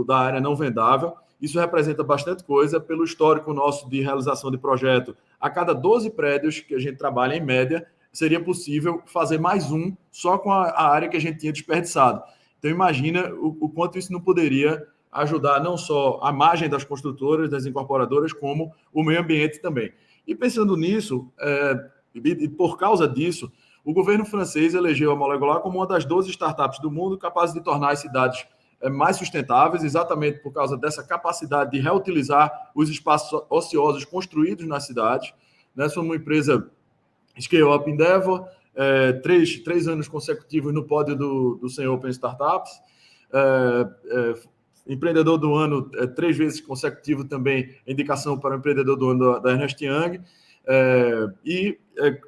da área não vendável. Isso representa bastante coisa pelo histórico nosso de realização de projeto. A cada 12 prédios que a gente trabalha, em média, seria possível fazer mais um só com a área que a gente tinha desperdiçado. Então, imagina o quanto isso não poderia ajudar não só a margem das construtoras, das incorporadoras, como o meio ambiente também. E pensando nisso, e por causa disso, o governo francês elegeu a Molecular como uma das 12 startups do mundo capazes de tornar as cidades mais sustentáveis, exatamente por causa dessa capacidade de reutilizar os espaços ociosos construídos nas cidades. Nós somos uma empresa Scale Up Endeavor, 3 anos consecutivos no pódio do 100 Open Startups, empreendedor do ano 3 vezes consecutivo também, indicação para o empreendedor do ano da Ernst Young,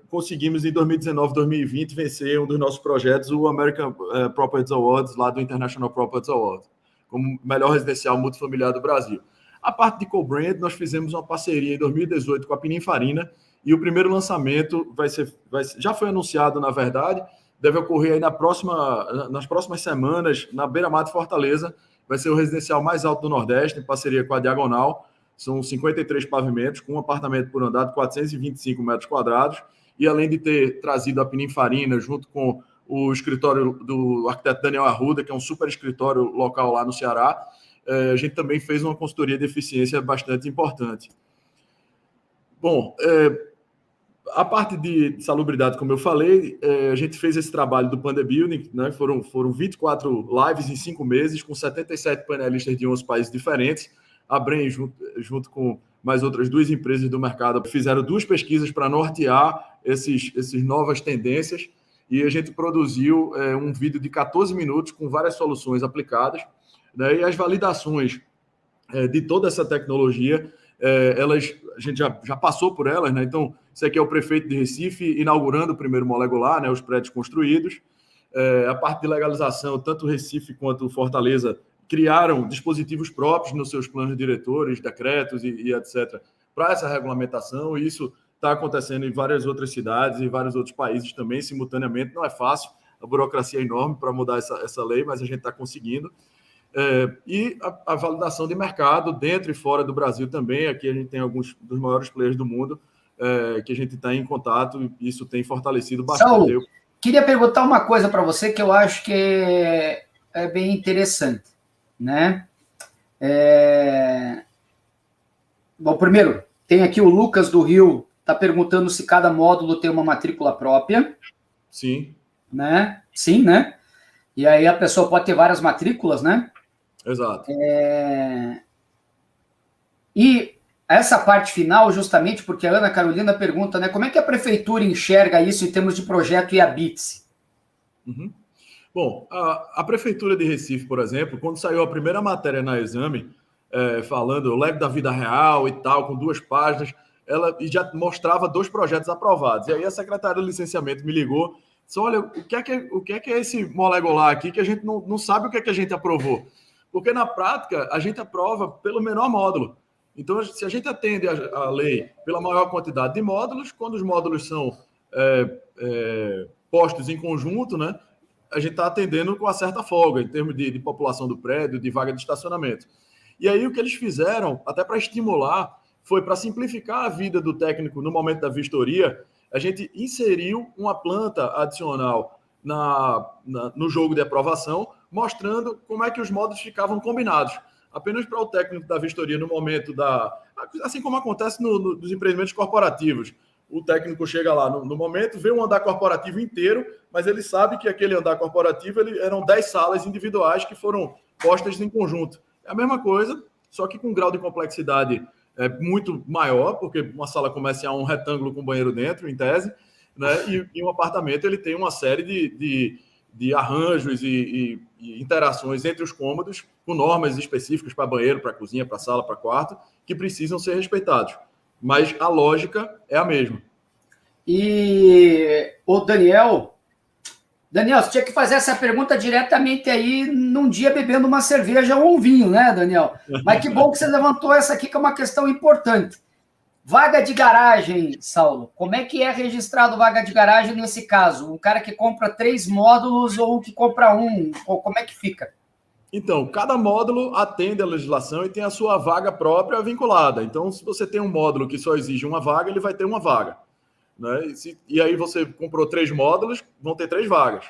conseguimos em 2019, 2020 vencer um dos nossos projetos, o American Properties Awards, lá do International Properties Award, como melhor residencial multifamiliar do Brasil. A parte de co-brand, nós fizemos uma parceria em 2018 com a Pininfarina, e o primeiro lançamento já foi anunciado, na verdade, deve ocorrer aí nas próximas semanas, na Beira-Mar de Fortaleza. Vai ser o residencial mais alto do Nordeste, em parceria com a Diagonal. São 53 pavimentos, com um apartamento por andar de 425 metros quadrados. E além de ter trazido a Pininfarina, junto com o escritório do arquiteto Daniel Arruda, que é um super escritório local lá no Ceará, a gente também fez uma consultoria de eficiência bastante importante. Bom, a parte de salubridade, como eu falei, a gente fez esse trabalho do Panda Building, né? Foram 24 lives em 5 meses, com 77 painelistas de 11 países diferentes. A Bren, junto com mais outras 2 empresas do mercado, fizeram 2 pesquisas para nortear essas novas tendências, e a gente produziu um vídeo de 14 minutos com várias soluções aplicadas, né? E as validações de toda essa tecnologia a gente já passou por elas, né? Então, isso aqui é o prefeito de Recife inaugurando o primeiro molecular, né? Os prédios construídos. A parte de legalização, tanto Recife quanto Fortaleza criaram dispositivos próprios nos seus planos diretores, decretos e etc., para essa regulamentação, e isso está acontecendo em várias outras cidades e vários outros países também, simultaneamente. Não é fácil, a burocracia é enorme para mudar essa lei, mas a gente está conseguindo. E a validação de mercado dentro e fora do Brasil também. Aqui a gente tem alguns dos maiores players do mundo que a gente está em contato, e isso tem fortalecido bastante. Saulo, queria perguntar uma coisa para você que eu acho que é bem interessante, né? Bom, primeiro, tem aqui o Lucas do Rio, está perguntando se cada módulo tem uma matrícula própria. Sim. Né? Sim, né? E aí a pessoa pode ter várias matrículas, né? Exato. E essa parte final, justamente porque a Ana Carolina pergunta, né, como é que a prefeitura enxerga isso em termos de projeto e habite-se? Uhum. Bom, a Prefeitura de Recife, por exemplo, quando saiu a primeira matéria na Exame, falando o leque da vida real e tal, com 2 páginas, ela já mostrava 2 projetos aprovados. E aí a secretária de licenciamento me ligou, disse, olha, o que é esse molecular aqui que a gente não sabe o que é que a gente aprovou? Porque na prática a gente aprova pelo menor módulo. Então, se a gente atende a lei pela maior quantidade de módulos, quando os módulos são postos em conjunto, né, a gente está atendendo com uma certa folga em termos de população do prédio, de vaga de estacionamento. E aí o que eles fizeram, até para estimular, foi para simplificar a vida do técnico no momento da vistoria, a gente inseriu uma planta adicional no jogo de aprovação, mostrando como é que os módulos ficavam combinados. Apenas para o técnico da vistoria no momento assim como acontece nos empreendimentos corporativos. O técnico chega lá no momento, vê um andar corporativo inteiro, mas ele sabe que aquele andar corporativo eram 10 salas individuais que foram postas em conjunto. É a mesma coisa, só que com um grau de complexidade muito maior, porque uma sala comercial é um retângulo com banheiro dentro, em tese, né? E um apartamento ele tem uma série de arranjos e interações entre os cômodos, com normas específicas para banheiro, para cozinha, para sala, para quarto, que precisam ser respeitados. Mas a lógica é a mesma. E o Daniel, você tinha que fazer essa pergunta diretamente aí num dia bebendo uma cerveja ou um vinho, né, Daniel? Mas que bom que você levantou essa aqui, que é uma questão importante. Vaga de garagem, Saulo. Como é que é registrado vaga de garagem nesse caso? Um cara que compra 3 módulos ou que compra um? Ou como é que fica? Então, cada módulo atende à legislação e tem a sua vaga própria vinculada. Então, se você tem um módulo que só exige uma vaga, ele vai ter uma vaga. Né? E aí você comprou 3 módulos, vão ter 3 vagas.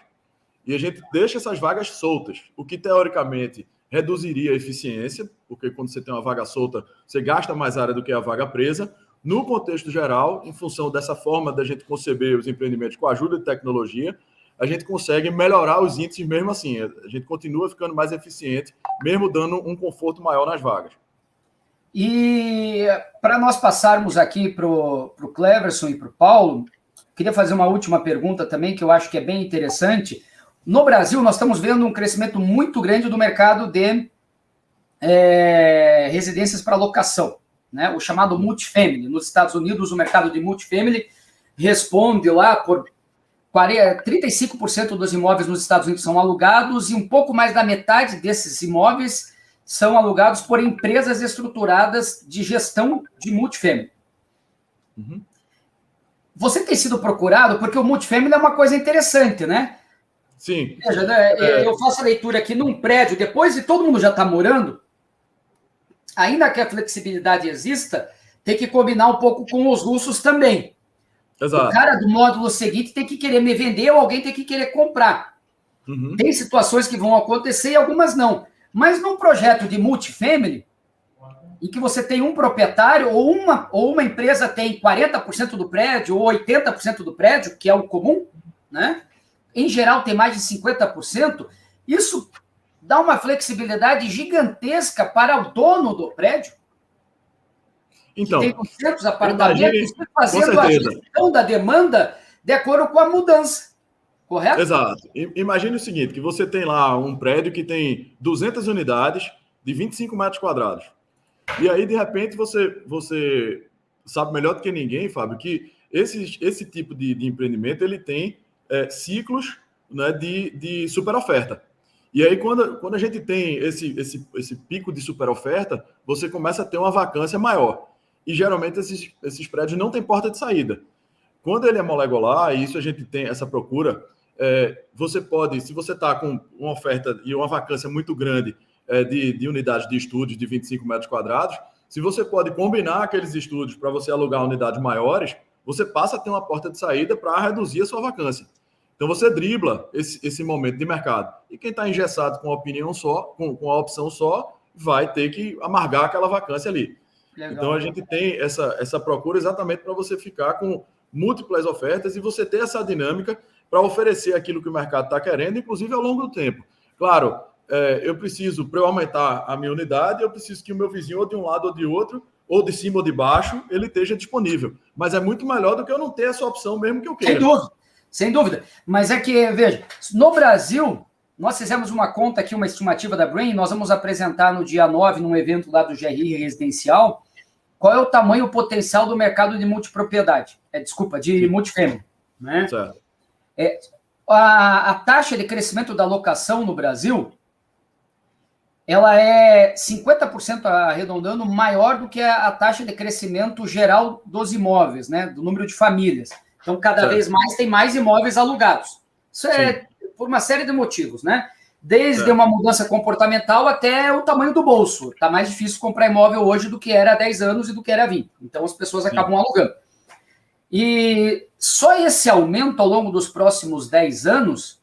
E a gente deixa essas vagas soltas, o que teoricamente reduziria a eficiência, porque quando você tem uma vaga solta, você gasta mais área do que a vaga presa. No contexto geral, em função dessa forma da gente conceber os empreendimentos com a ajuda de tecnologia, a gente consegue melhorar os índices mesmo assim. A gente continua ficando mais eficiente, mesmo dando um conforto maior nas vagas. E para nós passarmos aqui para o Cleverson e para o Paulo, queria fazer uma última pergunta também, que eu acho que é bem interessante. No Brasil, nós estamos vendo um crescimento muito grande do mercado de residências para locação, né? O chamado multifamily. Nos Estados Unidos, o mercado de multifamily responde lá por 35% dos imóveis nos Estados Unidos são alugados e um pouco mais da metade desses imóveis são alugados por empresas estruturadas de gestão de multifamily. Uhum. Você tem sido procurado porque o multifamily é uma coisa interessante, né? Sim. Veja, né, eu faço a leitura aqui num prédio, depois de todo mundo já está morando, ainda que a flexibilidade exista, tem que combinar um pouco com os russos também. Exato. O cara do módulo seguinte tem que querer me vender ou alguém tem que querer comprar. Uhum. Tem situações que vão acontecer e algumas não. Mas num projeto de multifamily, em que você tem um proprietário ou uma empresa tem 40% do prédio ou 80% do prédio, que é o comum, né? Em geral tem mais de 50%, isso dá uma flexibilidade gigantesca para o dono do prédio, então, que tem 200 apartamentos, fazendo a gestão da demanda de acordo com a mudança, correto? Exato. Imagine o seguinte, que você tem lá um prédio que tem 200 unidades de 25 metros quadrados. E aí, de repente, você sabe melhor do que ninguém, Fábio, que esse tipo de empreendimento ele tem ciclos, né, de super oferta. E aí, quando a gente tem esse pico de super oferta, você começa a ter uma vacância maior. E geralmente esses prédios não têm porta de saída. Quando ele é molecular, e isso a gente tem essa procura, você pode, se você está com uma oferta e uma vacância muito grande de unidades de estúdios de 25 metros quadrados, se você pode combinar aqueles estúdios para você alugar unidades maiores, você passa a ter uma porta de saída para reduzir a sua vacância. Então você dribla esse momento de mercado. E quem está engessado com a opinião só, com a opção só, vai ter que amargar aquela vacância ali. Legal. Então a gente tem essa procura exatamente para você ficar com múltiplas ofertas e você ter essa dinâmica para oferecer aquilo que o mercado está querendo, inclusive ao longo do tempo. Claro, eu preciso, para eu aumentar a minha unidade, eu preciso que o meu vizinho, ou de um lado ou de outro, ou de cima ou de baixo, ele esteja disponível. Mas é muito melhor do que eu não ter essa opção mesmo que eu queira. Sem dúvida. Mas é que, veja, no Brasil, nós fizemos uma conta aqui, uma estimativa da Brain, nós vamos apresentar no dia 9, num evento lá do GRI Residencial, qual é o tamanho potencial do mercado de multipropriedade. De multifamily. Né? Certo. A taxa de crescimento da locação no Brasil, ela é 50%, arredondando, maior do que a taxa de crescimento geral dos imóveis, né? Do número de famílias. Então, cada vez mais tem mais imóveis alugados. Isso é por uma série de motivos, né? Desde uma mudança comportamental até o tamanho do bolso. Está mais difícil comprar imóvel hoje do que era há 10 anos e do que era há 20. Então, as pessoas acabam alugando. E só esse aumento ao longo dos próximos 10 anos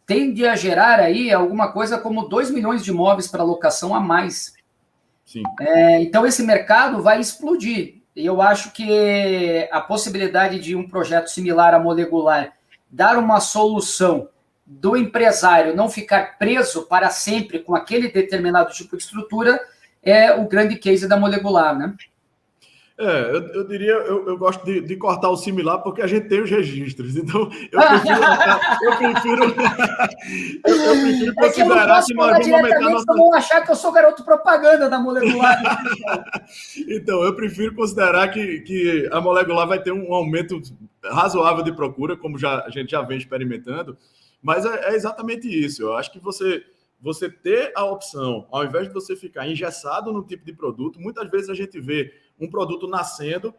tende a gerar aí alguma coisa como 2 milhões de imóveis para locação a mais. Sim. Então, esse mercado vai explodir. Eu acho que a possibilidade de um projeto similar à Molecular dar uma solução do empresário não ficar preso para sempre com aquele determinado tipo de estrutura é o grande case da Molecular, né? Eu diria, eu gosto de cortar o similar porque a gente tem os registros, então eu prefiro considerar que nós vamos aumentar nossa... vão achar que eu sou garoto propaganda da Molecular. Então, eu prefiro considerar que a Molecular vai ter um aumento razoável de procura, como a gente já vem experimentando, mas é exatamente isso. Eu acho que você ter a opção, ao invés de você ficar engessado no tipo de produto, muitas vezes a gente vê um produto nascendo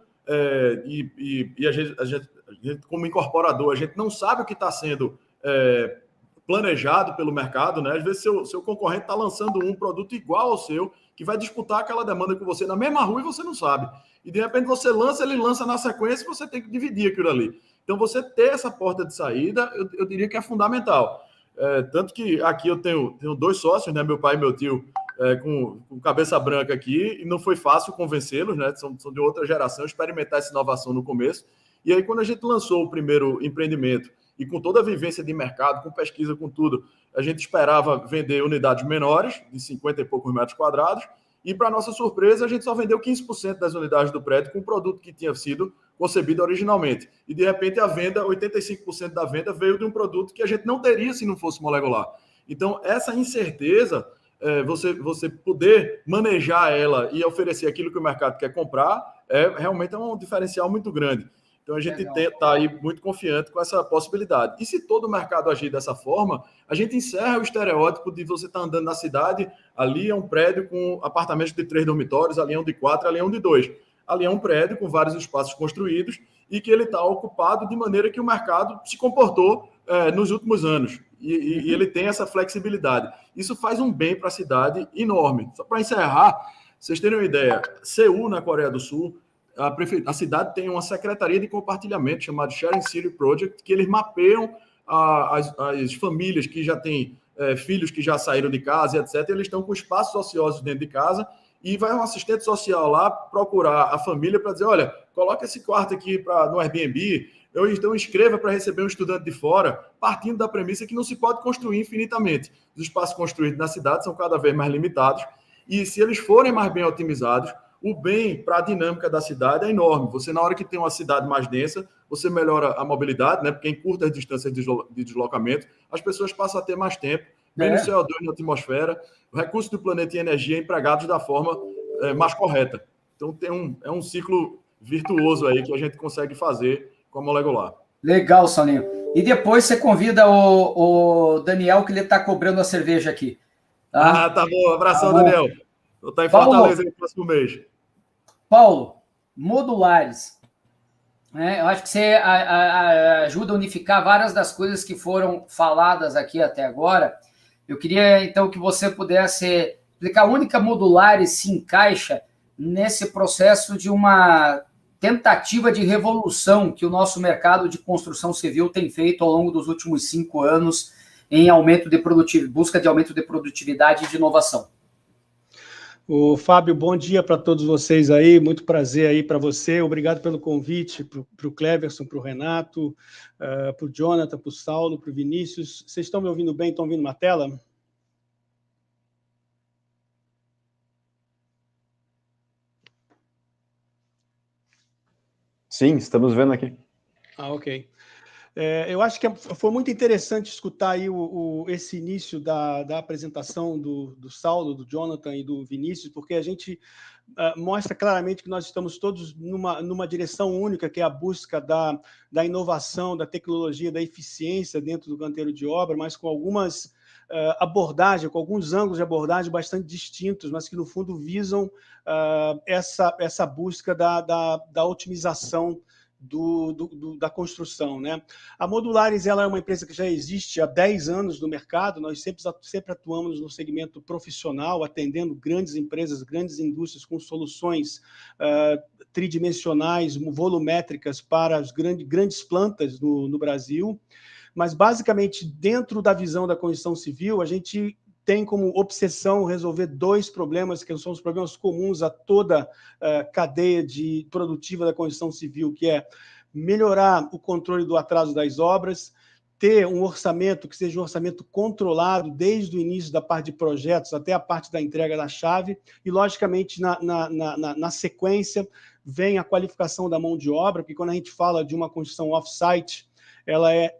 e a gente, como incorporador, a gente não sabe o que está sendo planejado pelo mercado, né? Às vezes seu concorrente está lançando um produto igual ao seu, que vai disputar aquela demanda com você na mesma rua e você não sabe. E de repente você ele lança na sequência e você tem que dividir aquilo ali. Então você ter essa porta de saída, eu diria que é fundamental. Tanto que aqui eu tenho 2 sócios, né? Meu pai e meu tio, com cabeça branca aqui, e não foi fácil convencê-los, né? São de outra geração, experimentar essa inovação no começo. E aí, quando a gente lançou o primeiro empreendimento, e com toda a vivência de mercado, com pesquisa, com tudo, a gente esperava vender unidades menores, de 50 e poucos metros quadrados, e, para nossa surpresa, a gente só vendeu 15% das unidades do prédio com o produto que tinha sido concebido originalmente. E, de repente, a venda, 85% da venda veio de um produto que a gente não teria se não fosse Molecular. Então, essa incerteza, você poder manejar ela e oferecer aquilo que o mercado quer comprar, realmente é um diferencial muito grande. Então, a gente está aí muito confiante com essa possibilidade. E se todo o mercado agir dessa forma, a gente encerra o estereótipo de você estar andando na cidade, ali é um prédio com apartamentos de 3 dormitórios, ali é um de 4, ali é um de 2. Ali é um prédio com vários espaços construídos e que ele está ocupado de maneira que o mercado se comportou nos últimos anos. E ele tem essa flexibilidade. Isso faz um bem para a cidade enorme. Só para encerrar, vocês terem uma ideia, Seul, na Coreia do Sul, a cidade tem uma secretaria de compartilhamento chamada Sharing City Project, que eles mapeiam as famílias que já têm filhos que já saíram de casa, etc. Eles estão com espaços ociosos dentro de casa e vai um assistente social lá procurar a família para dizer, olha, coloca esse quarto aqui no Airbnb, ou então escreva para receber um estudante de fora, partindo da premissa que não se pode construir infinitamente. Os espaços construídos na cidade são cada vez mais limitados e se eles forem mais bem otimizados, o bem para a dinâmica da cidade é enorme. Você, na hora que tem uma cidade mais densa, você melhora a mobilidade, né? Porque em curtas distâncias de deslocamento, as pessoas passam a ter mais tempo, menos CO2 na atmosfera, o recurso do planeta e energia empregados da forma mais correta. Então, é um ciclo virtuoso aí que a gente consegue fazer com a molecular. Legal, Saulinho. E depois você convida o Daniel, que ele está cobrando a cerveja aqui. Tá? Tá bom. Abração, Tá bom. Daniel. Vou estar em Paulo, Fortaleza no próximo mês. Paulo, modulares. Eu acho que você ajuda a unificar várias das coisas que foram faladas aqui até agora. Eu queria, então, que você pudesse explicar a única modulares se encaixa nesse processo de uma tentativa de revolução que o nosso mercado de construção civil tem feito ao longo dos últimos 5 anos em aumento de busca de aumento de produtividade e de inovação. O Fábio, bom dia para todos vocês aí, muito prazer aí para você, obrigado pelo convite, para o Cleverson, para o Renato, para o Jonathan, para o Saulo, para o Vinícius. Vocês estão me ouvindo bem? Estão ouvindo uma tela? Sim, estamos vendo aqui. Ok. Eu acho que foi muito interessante escutar aí esse início da apresentação do Saulo, do Jonathan e do Vinícius, porque a gente mostra claramente que nós estamos todos numa direção única, que é a busca da inovação, da tecnologia, da eficiência dentro do canteiro de obra, mas com algumas abordagens, com alguns ângulos de abordagem bastante distintos, mas que, no fundo, visam essa busca da otimização da construção, né? A Modulares, ela é uma empresa que já existe há 10 anos no mercado. Nós sempre atuamos no segmento profissional, atendendo grandes empresas, grandes indústrias com soluções tridimensionais, volumétricas para as grandes plantas no Brasil. Mas, basicamente, dentro da visão da construção civil, a gente tem como obsessão resolver 2 problemas, que são os problemas comuns a toda cadeia produtiva da construção civil, que é melhorar o controle do atraso das obras, ter um orçamento que seja um orçamento controlado desde o início da parte de projetos até a parte da entrega da chave, e, logicamente, na sequência, vem a qualificação da mão de obra, porque quando a gente fala de uma construção off-site, ela é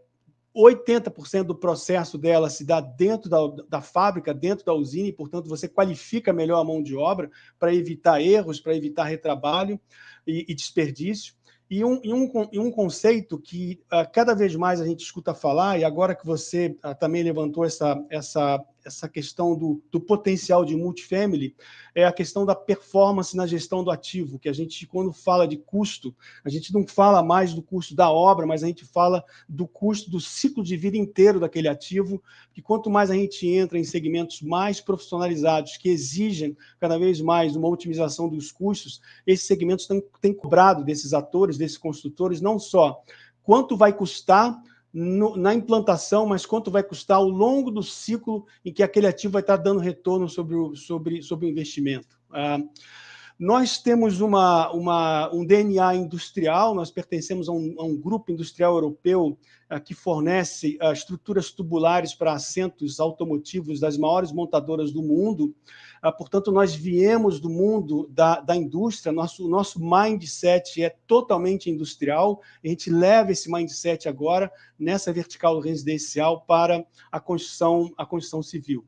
80% do processo dela se dá dentro da fábrica, dentro da usina, e, portanto, você qualifica melhor a mão de obra para evitar erros, para evitar retrabalho e desperdício. E um conceito que cada vez mais a gente escuta falar, e agora que você também levantou essa questão do potencial de multifamily, é a questão da performance na gestão do ativo, que a gente, quando fala de custo, a gente não fala mais do custo da obra, mas a gente fala do custo do ciclo de vida inteiro daquele ativo, que quanto mais a gente entra em segmentos mais profissionalizados, que exigem cada vez mais uma otimização dos custos, esses segmentos têm cobrado desses atores, desses construtores, não só quanto vai custar na implantação, mas quanto vai custar ao longo do ciclo em que aquele ativo vai estar dando retorno sobre o investimento. Nós temos um DNA industrial, nós pertencemos a um grupo industrial europeu que fornece estruturas tubulares para assentos automotivos das maiores montadoras do mundo. Portanto, nós viemos do mundo da indústria, nosso mindset é totalmente industrial, a gente leva esse mindset agora nessa vertical residencial para a construção civil.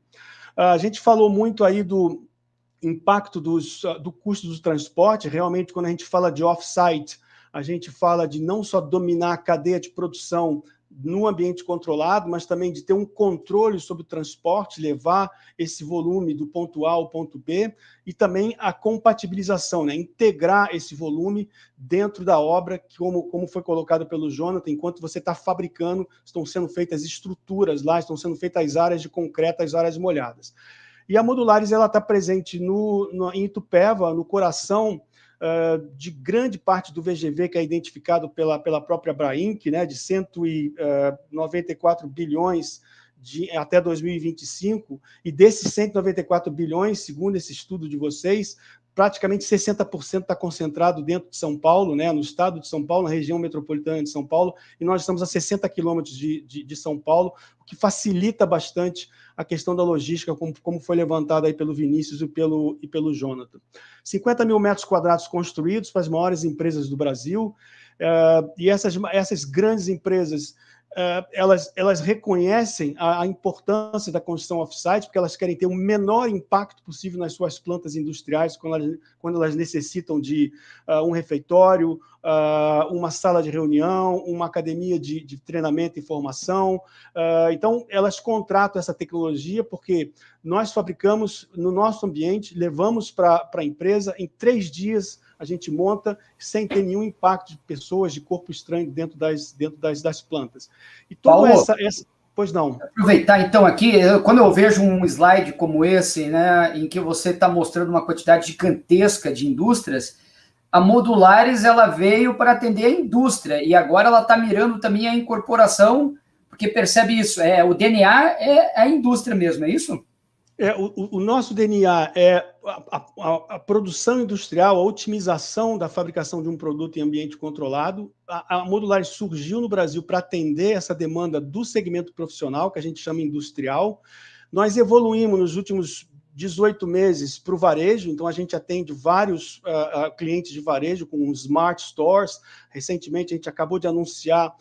A gente falou muito aí do impacto do custo do transporte. Realmente, quando a gente fala de off-site, a gente fala de não só dominar a cadeia de produção no ambiente controlado, mas também de ter um controle sobre o transporte, levar esse volume do ponto A ao ponto B, e também a compatibilização, né? Integrar esse volume dentro da obra, que, como foi colocado pelo Jonathan, enquanto você está fabricando, estão sendo feitas estruturas lá, estão sendo feitas as áreas de concreto, as áreas molhadas. E a Modulares está presente em Itupeva, no coração de grande parte do VGV, que é identificado pela própria Brainc, né, de 194 bilhões até 2025, e desses 194 bilhões, segundo esse estudo de vocês, praticamente 60% está concentrado dentro de São Paulo, né, no estado de São Paulo, na região metropolitana de São Paulo, e nós estamos a 60 quilômetros de São Paulo, o que facilita bastante a questão da logística, como foi levantado aí pelo Vinícius e pelo Jonathan. 50 mil metros quadrados construídos para as maiores empresas do Brasil, e essas grandes empresas elas reconhecem a importância da construção off-site, porque elas querem ter o menor impacto possível nas suas plantas industriais, quando elas necessitam de um refeitório, uma sala de reunião, uma academia de treinamento e formação. Então, elas contratam essa tecnologia porque nós fabricamos no nosso ambiente, levamos para a empresa, em 3 dias a gente monta sem ter nenhum impacto de pessoas, de corpo estranho dentro das plantas. E toda essa... Pois não. Aproveitar, então, aqui, quando eu vejo um slide como esse, né, em que você está mostrando uma quantidade gigantesca de indústrias, a Modulares ela veio para atender a indústria, e agora ela está mirando também a incorporação, porque percebe isso, o DNA é a indústria mesmo, é isso? O nosso DNA é a produção industrial, a otimização da fabricação de um produto em ambiente controlado. A Modulares surgiu no Brasil para atender essa demanda do segmento profissional, que a gente chama industrial. Nós evoluímos nos últimos 18 meses para o varejo, então a gente atende vários clientes de varejo com smart stores. Recentemente a gente acabou de anunciar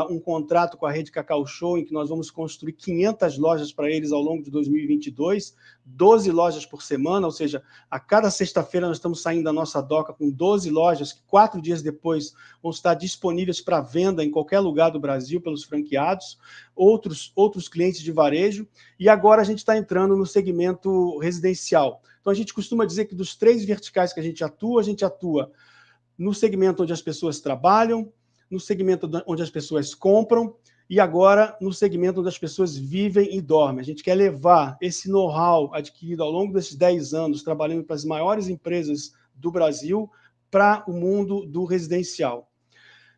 um contrato com a rede Cacau Show, em que nós vamos construir 500 lojas para eles ao longo de 2022, 12 lojas por semana, ou seja, a cada sexta-feira nós estamos saindo da nossa doca com 12 lojas, que 4 dias depois vão estar disponíveis para venda em qualquer lugar do Brasil pelos franqueados, outros clientes de varejo, e agora a gente está entrando no segmento residencial. Então a gente costuma dizer que dos 3 verticais que a gente atua no segmento onde as pessoas trabalham, no segmento onde as pessoas compram e agora no segmento onde as pessoas vivem e dormem. A gente quer levar esse know-how adquirido ao longo desses 10 anos, trabalhando para as maiores empresas do Brasil, para o mundo do residencial.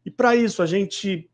E para isso, a gente,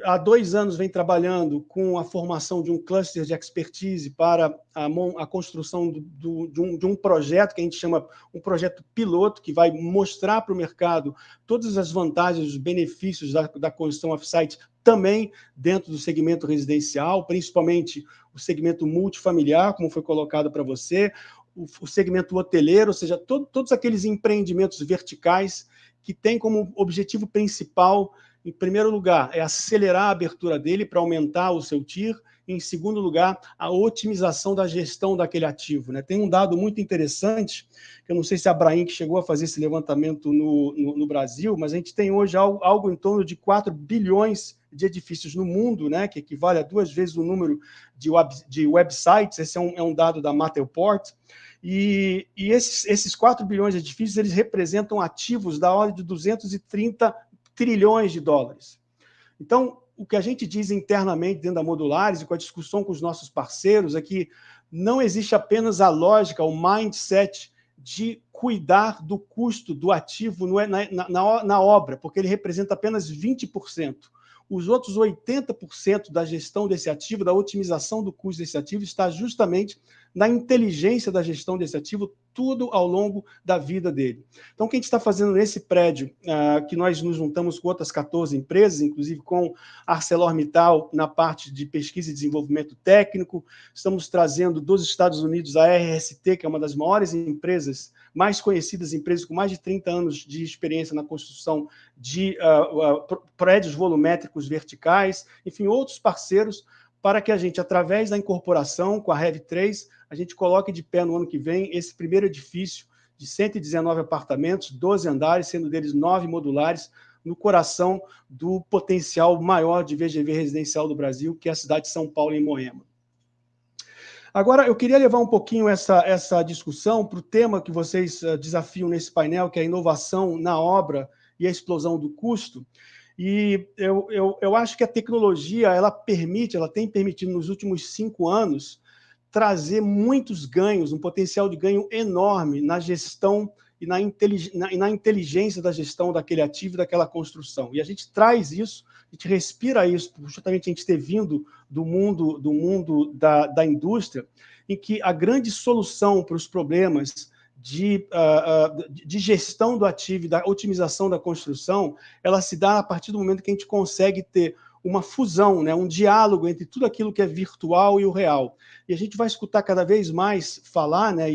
há 2 anos, vem trabalhando com a formação de um cluster de expertise para a construção de um projeto que a gente chama um projeto piloto, que vai mostrar para o mercado todas as vantagens, os benefícios da construção off-site também dentro do segmento residencial, principalmente o segmento multifamiliar, como foi colocado para você, o segmento hoteleiro, ou seja, todos aqueles empreendimentos verticais que tem como objetivo principal, em primeiro lugar, é acelerar a abertura dele para aumentar o seu TIR, e, em segundo lugar, a otimização da gestão daquele ativo. Né? Tem um dado muito interessante, que eu não sei se a Abraim que chegou a fazer esse levantamento no Brasil, mas a gente tem hoje algo em torno de 4 bilhões de edifícios no mundo, né, que equivale a 2 vezes o número de websites. Esse é um dado da Matterport. E esses 4 bilhões de edifícios, eles representam ativos da ordem de 230 trilhões de dólares. Então, o que a gente diz internamente dentro da Modulares e com a discussão com os nossos parceiros é que não existe apenas a lógica, o mindset de cuidar do custo do ativo na obra, porque ele representa apenas 20%. Os outros 80% da gestão desse ativo, da otimização do custo desse ativo, está justamente na inteligência da gestão desse ativo, tudo ao longo da vida dele. Então, o que a gente está fazendo nesse prédio, que nós nos juntamos com outras 14 empresas, inclusive com a ArcelorMittal na parte de pesquisa e desenvolvimento técnico, estamos trazendo dos Estados Unidos a RST, que é uma das maiores empresas, mais conhecidas empresas com mais de 30 anos de experiência na construção de prédios volumétricos verticais, enfim, outros parceiros, para que a gente, através da incorporação com a REV3, a gente coloque de pé no ano que vem esse primeiro edifício de 119 apartamentos, 12 andares, sendo deles 9 modulares, no coração do potencial maior de VGV residencial do Brasil, que é a cidade de São Paulo, em Moema. Agora, eu queria levar um pouquinho essa discussão para o tema que vocês desafiam nesse painel, que é a inovação na obra e a explosão do custo. E eu acho que a tecnologia ela tem permitido nos últimos 5 anos trazer muitos ganhos, um potencial de ganho enorme na gestão e na inteligência da gestão daquele ativo, daquela construção. E a gente traz isso, a gente respira isso, justamente a gente ter vindo do mundo da indústria, em que a grande solução para os problemas de gestão do ativo, da otimização da construção, ela se dá a partir do momento que a gente consegue ter uma fusão, né, um diálogo entre tudo aquilo que é virtual e o real. E a gente vai escutar cada vez mais falar, né,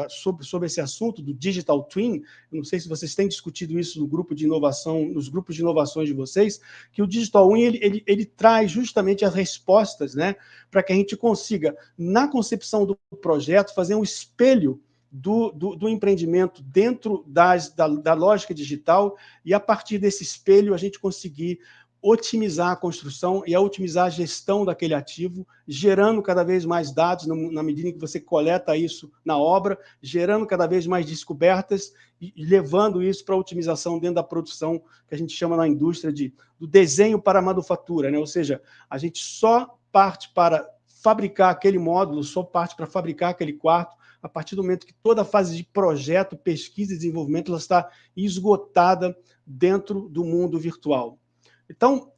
sobre esse assunto do Digital Twin. Eu não sei se vocês têm discutido isso no grupo de inovação, nos grupos de inovações de vocês, que o Digital Twin ele traz justamente as respostas, né, para que a gente consiga, na concepção do projeto, fazer um espelho do empreendimento dentro da lógica digital, e a partir desse espelho a gente conseguir otimizar a construção e otimizar a gestão daquele ativo, gerando cada vez mais dados na medida em que você coleta isso na obra, gerando cada vez mais descobertas e levando isso para a otimização dentro da produção, que a gente chama na indústria do desenho para a manufatura, né? Ou seja, a gente só parte para fabricar aquele módulo, só parte para fabricar aquele quarto, a partir do momento que toda a fase de projeto, pesquisa e desenvolvimento ela está esgotada dentro do mundo virtual. Então,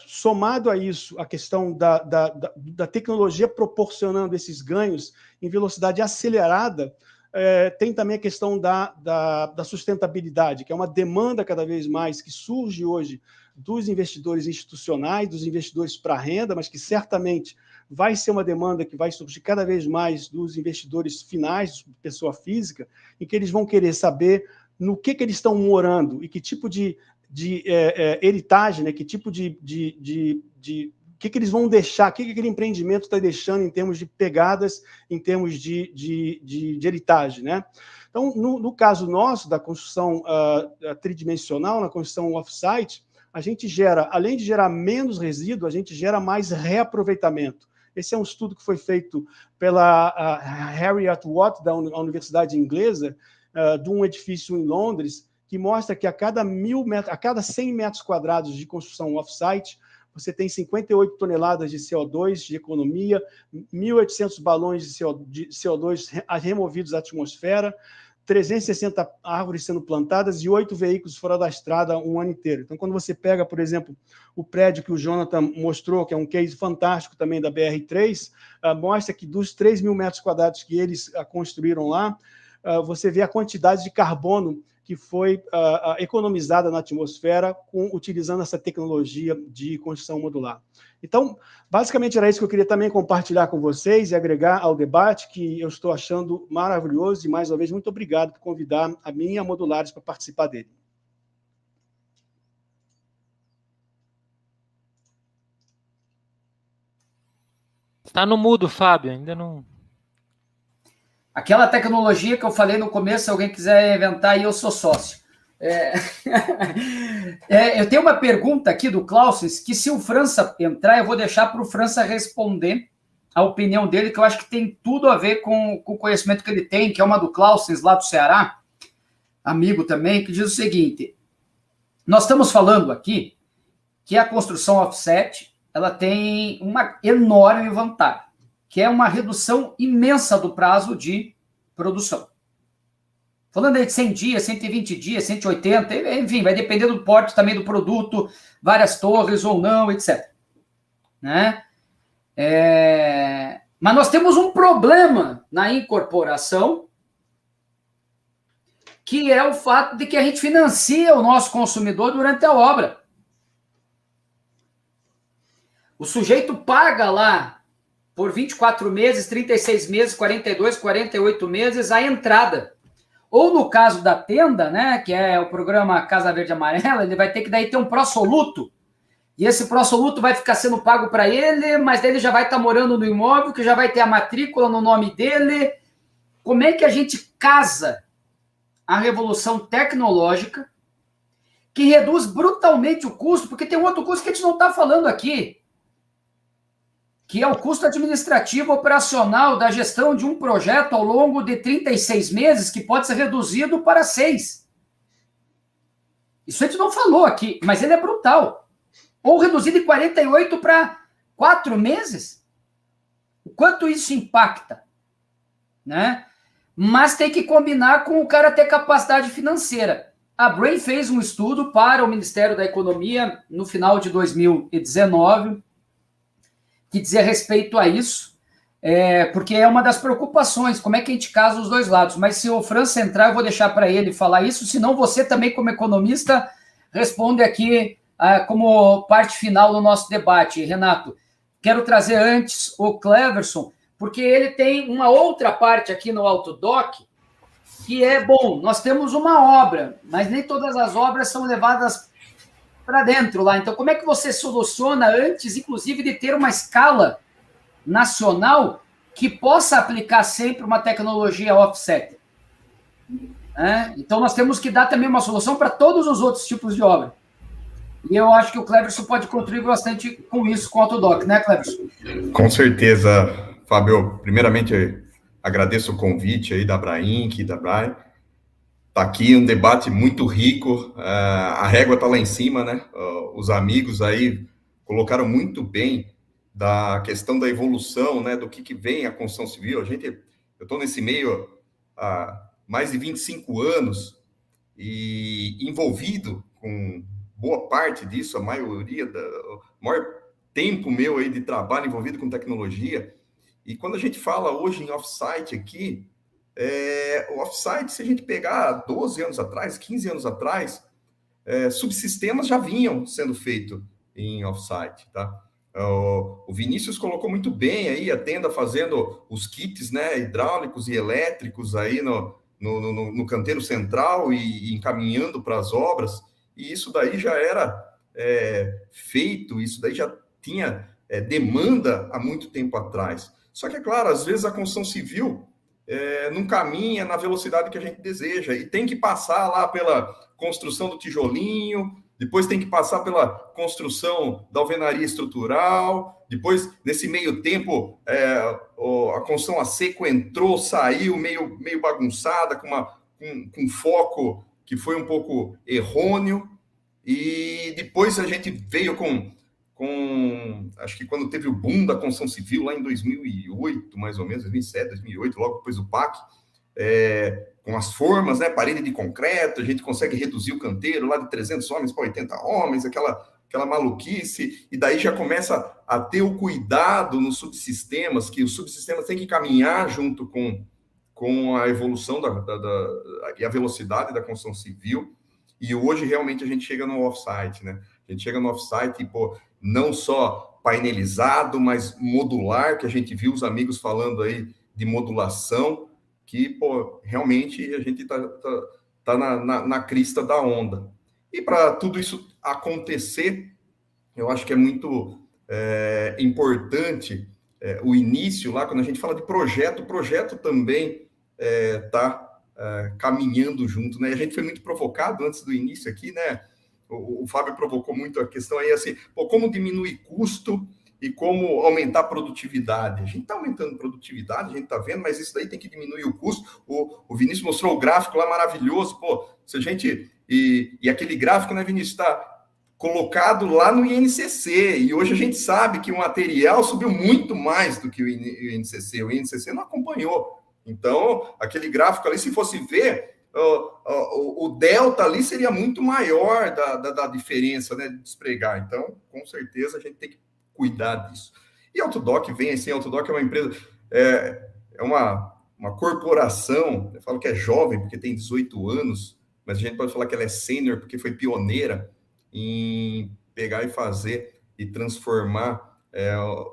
somado a isso, a questão da tecnologia proporcionando esses ganhos em velocidade acelerada, tem também a questão da sustentabilidade, que é uma demanda cada vez mais que surge hoje dos investidores institucionais, dos investidores para renda, mas que certamente vai ser uma demanda que vai surgir cada vez mais dos investidores finais, pessoa física, em que eles vão querer saber no que eles estão morando e que tipo de heritage, né? Que tipo que eles vão deixar, o que aquele empreendimento está deixando em termos de pegadas, em termos de heritage, né? Então, no caso nosso, da construção tridimensional, na construção off-site, a gente gera, além de gerar menos resíduo, a gente gera mais reaproveitamento. Esse é um estudo que foi feito pela Harriet Watt, da Universidade Inglesa, de um edifício em Londres, que mostra que a cada 100 metros quadrados de construção off-site, você tem 58 toneladas de CO2 de economia, 1.800 balões de CO2 removidos à atmosfera, 360 árvores sendo plantadas e 8 veículos fora da estrada um ano inteiro. Então, quando você pega, por exemplo, o prédio que o Jonathan mostrou, que é um case fantástico também da BR3, mostra que dos 3 mil metros quadrados que eles construíram lá, você vê a quantidade de carbono que foi economizada na atmosfera utilizando essa tecnologia de construção modular. Então, basicamente era isso que eu queria também compartilhar com vocês e agregar ao debate, que eu estou achando maravilhoso, e mais uma vez, muito obrigado por convidar a mim e a Modulares para participar dele. Está no mudo, Fábio, ainda não... Aquela tecnologia que eu falei no começo, se alguém quiser inventar, aí eu sou sócio. Eu tenho uma pergunta aqui do Clausis, que se o França entrar, eu vou deixar para o França responder a opinião dele, que eu acho que tem tudo a ver com o conhecimento que ele tem, que é uma do Clausis, lá do Ceará, amigo também, que diz o seguinte: nós estamos falando aqui que a construção offset ela tem uma enorme vantagem, que é uma redução imensa do prazo de produção. Falando aí de 100 dias, 120 dias, 180, enfim, vai depender do porte também do produto, várias torres ou não, etc. Né? Mas nós temos um problema na incorporação, que é o fato de que a gente financia o nosso consumidor durante a obra. O sujeito paga lá por 24 meses, 36 meses, 42, 48 meses a entrada. Ou no caso da tenda, né, que é o programa Casa Verde Amarela, ele vai ter que daí ter um pró-soluto. E esse pró-soluto vai ficar sendo pago para ele, mas ele já vai estar morando no imóvel, que já vai ter a matrícula no nome dele. Como é que a gente casa a revolução tecnológica, que reduz brutalmente o custo, porque tem um outro custo que a gente não está falando aqui, que é o custo administrativo operacional da gestão de um projeto ao longo de 36 meses, que pode ser reduzido para 6. Isso a gente não falou aqui, mas ele é brutal. Ou reduzido de 48 para 4 meses. O quanto isso impacta, né? Mas tem que combinar com o cara ter capacidade financeira. A Brain fez um estudo para o Ministério da Economia no final de 2019, que dizia respeito a isso, porque é uma das preocupações, como é que a gente casa os dois lados. Mas se o França entrar, eu vou deixar para ele falar isso, senão você também, como economista, responde aqui como parte final do nosso debate, Renato, quero trazer antes o Cleverson, porque ele tem uma outra parte aqui no Autodoc, que é, bom, nós temos uma obra, mas nem todas as obras são levadas para dentro lá. Então, como é que você soluciona antes, inclusive, de ter uma escala nacional que possa aplicar sempre uma tecnologia offset? Então, nós temos que dar também uma solução para todos os outros tipos de obra. E eu acho que o Cleverson pode contribuir bastante com isso, com o Autodoc, né, Cleverson? Com certeza, Fábio. Primeiramente, agradeço o convite aí da Brainc, da Brian. Está aqui um debate muito rico, a régua está lá em cima, né? Os amigos aí colocaram muito bem da questão da evolução, né? Do que vem a construção civil. Eu estou nesse meio há mais de 25 anos e envolvido com boa parte disso, o maior tempo meu aí de trabalho envolvido com tecnologia. E quando a gente fala hoje em offsite aqui, o offsite, se a gente pegar 12 anos atrás, 15 anos atrás, subsistemas já vinham sendo feitos em offsite, tá? O Vinícius colocou muito bem aí a Tenda fazendo os kits, né, hidráulicos e elétricos aí no canteiro central e encaminhando para as obras, e isso daí já era feito, isso daí já tinha demanda há muito tempo atrás. Só que, é claro, às vezes a construção civil não caminha na velocidade que a gente deseja, e tem que passar lá pela construção do tijolinho, depois tem que passar pela construção da alvenaria estrutural, depois, nesse meio tempo, a construção a seco entrou, saiu meio bagunçada, com foco que foi um pouco errôneo, e depois a gente veio acho que quando teve o boom da construção civil, lá em 2008, mais ou menos, 2007, 2008, logo depois do PAC, com as formas, né, parede de concreto, a gente consegue reduzir o canteiro lá de 300 homens para 80 homens, aquela maluquice, e daí já começa a ter o cuidado nos subsistemas, que os subsistemas têm que caminhar junto com a evolução e a velocidade da construção civil, e hoje realmente a gente chega no offsite, né? A gente chega no offsite, não só painelizado, mas modular, que a gente viu os amigos falando aí de modulação, que, realmente a gente tá na crista da onda. E para tudo isso acontecer, eu acho que é muito importante o início lá, quando a gente fala de projeto, o projeto também está caminhando junto, né? A gente foi muito provocado antes do início aqui, né? O Fábio provocou muito a questão aí, assim, como diminuir custo e como aumentar a produtividade. A gente está aumentando produtividade, a gente está vendo, mas isso daí tem que diminuir o custo. O Vinícius mostrou o gráfico lá maravilhoso, se a gente... E aquele gráfico, né, Vinícius, está colocado lá no INCC, e hoje a gente sabe que o material subiu muito mais do que o INCC não acompanhou. Então, aquele gráfico ali, se fosse ver, o delta ali seria muito maior da diferença, né, de despregar. Então, com certeza, a gente tem que cuidar disso. E a Autodoc vem assim, a Autodoc é uma empresa, é uma corporação, eu falo que é jovem porque tem 18 anos, mas a gente pode falar que ela é sênior porque foi pioneira em pegar e fazer e transformar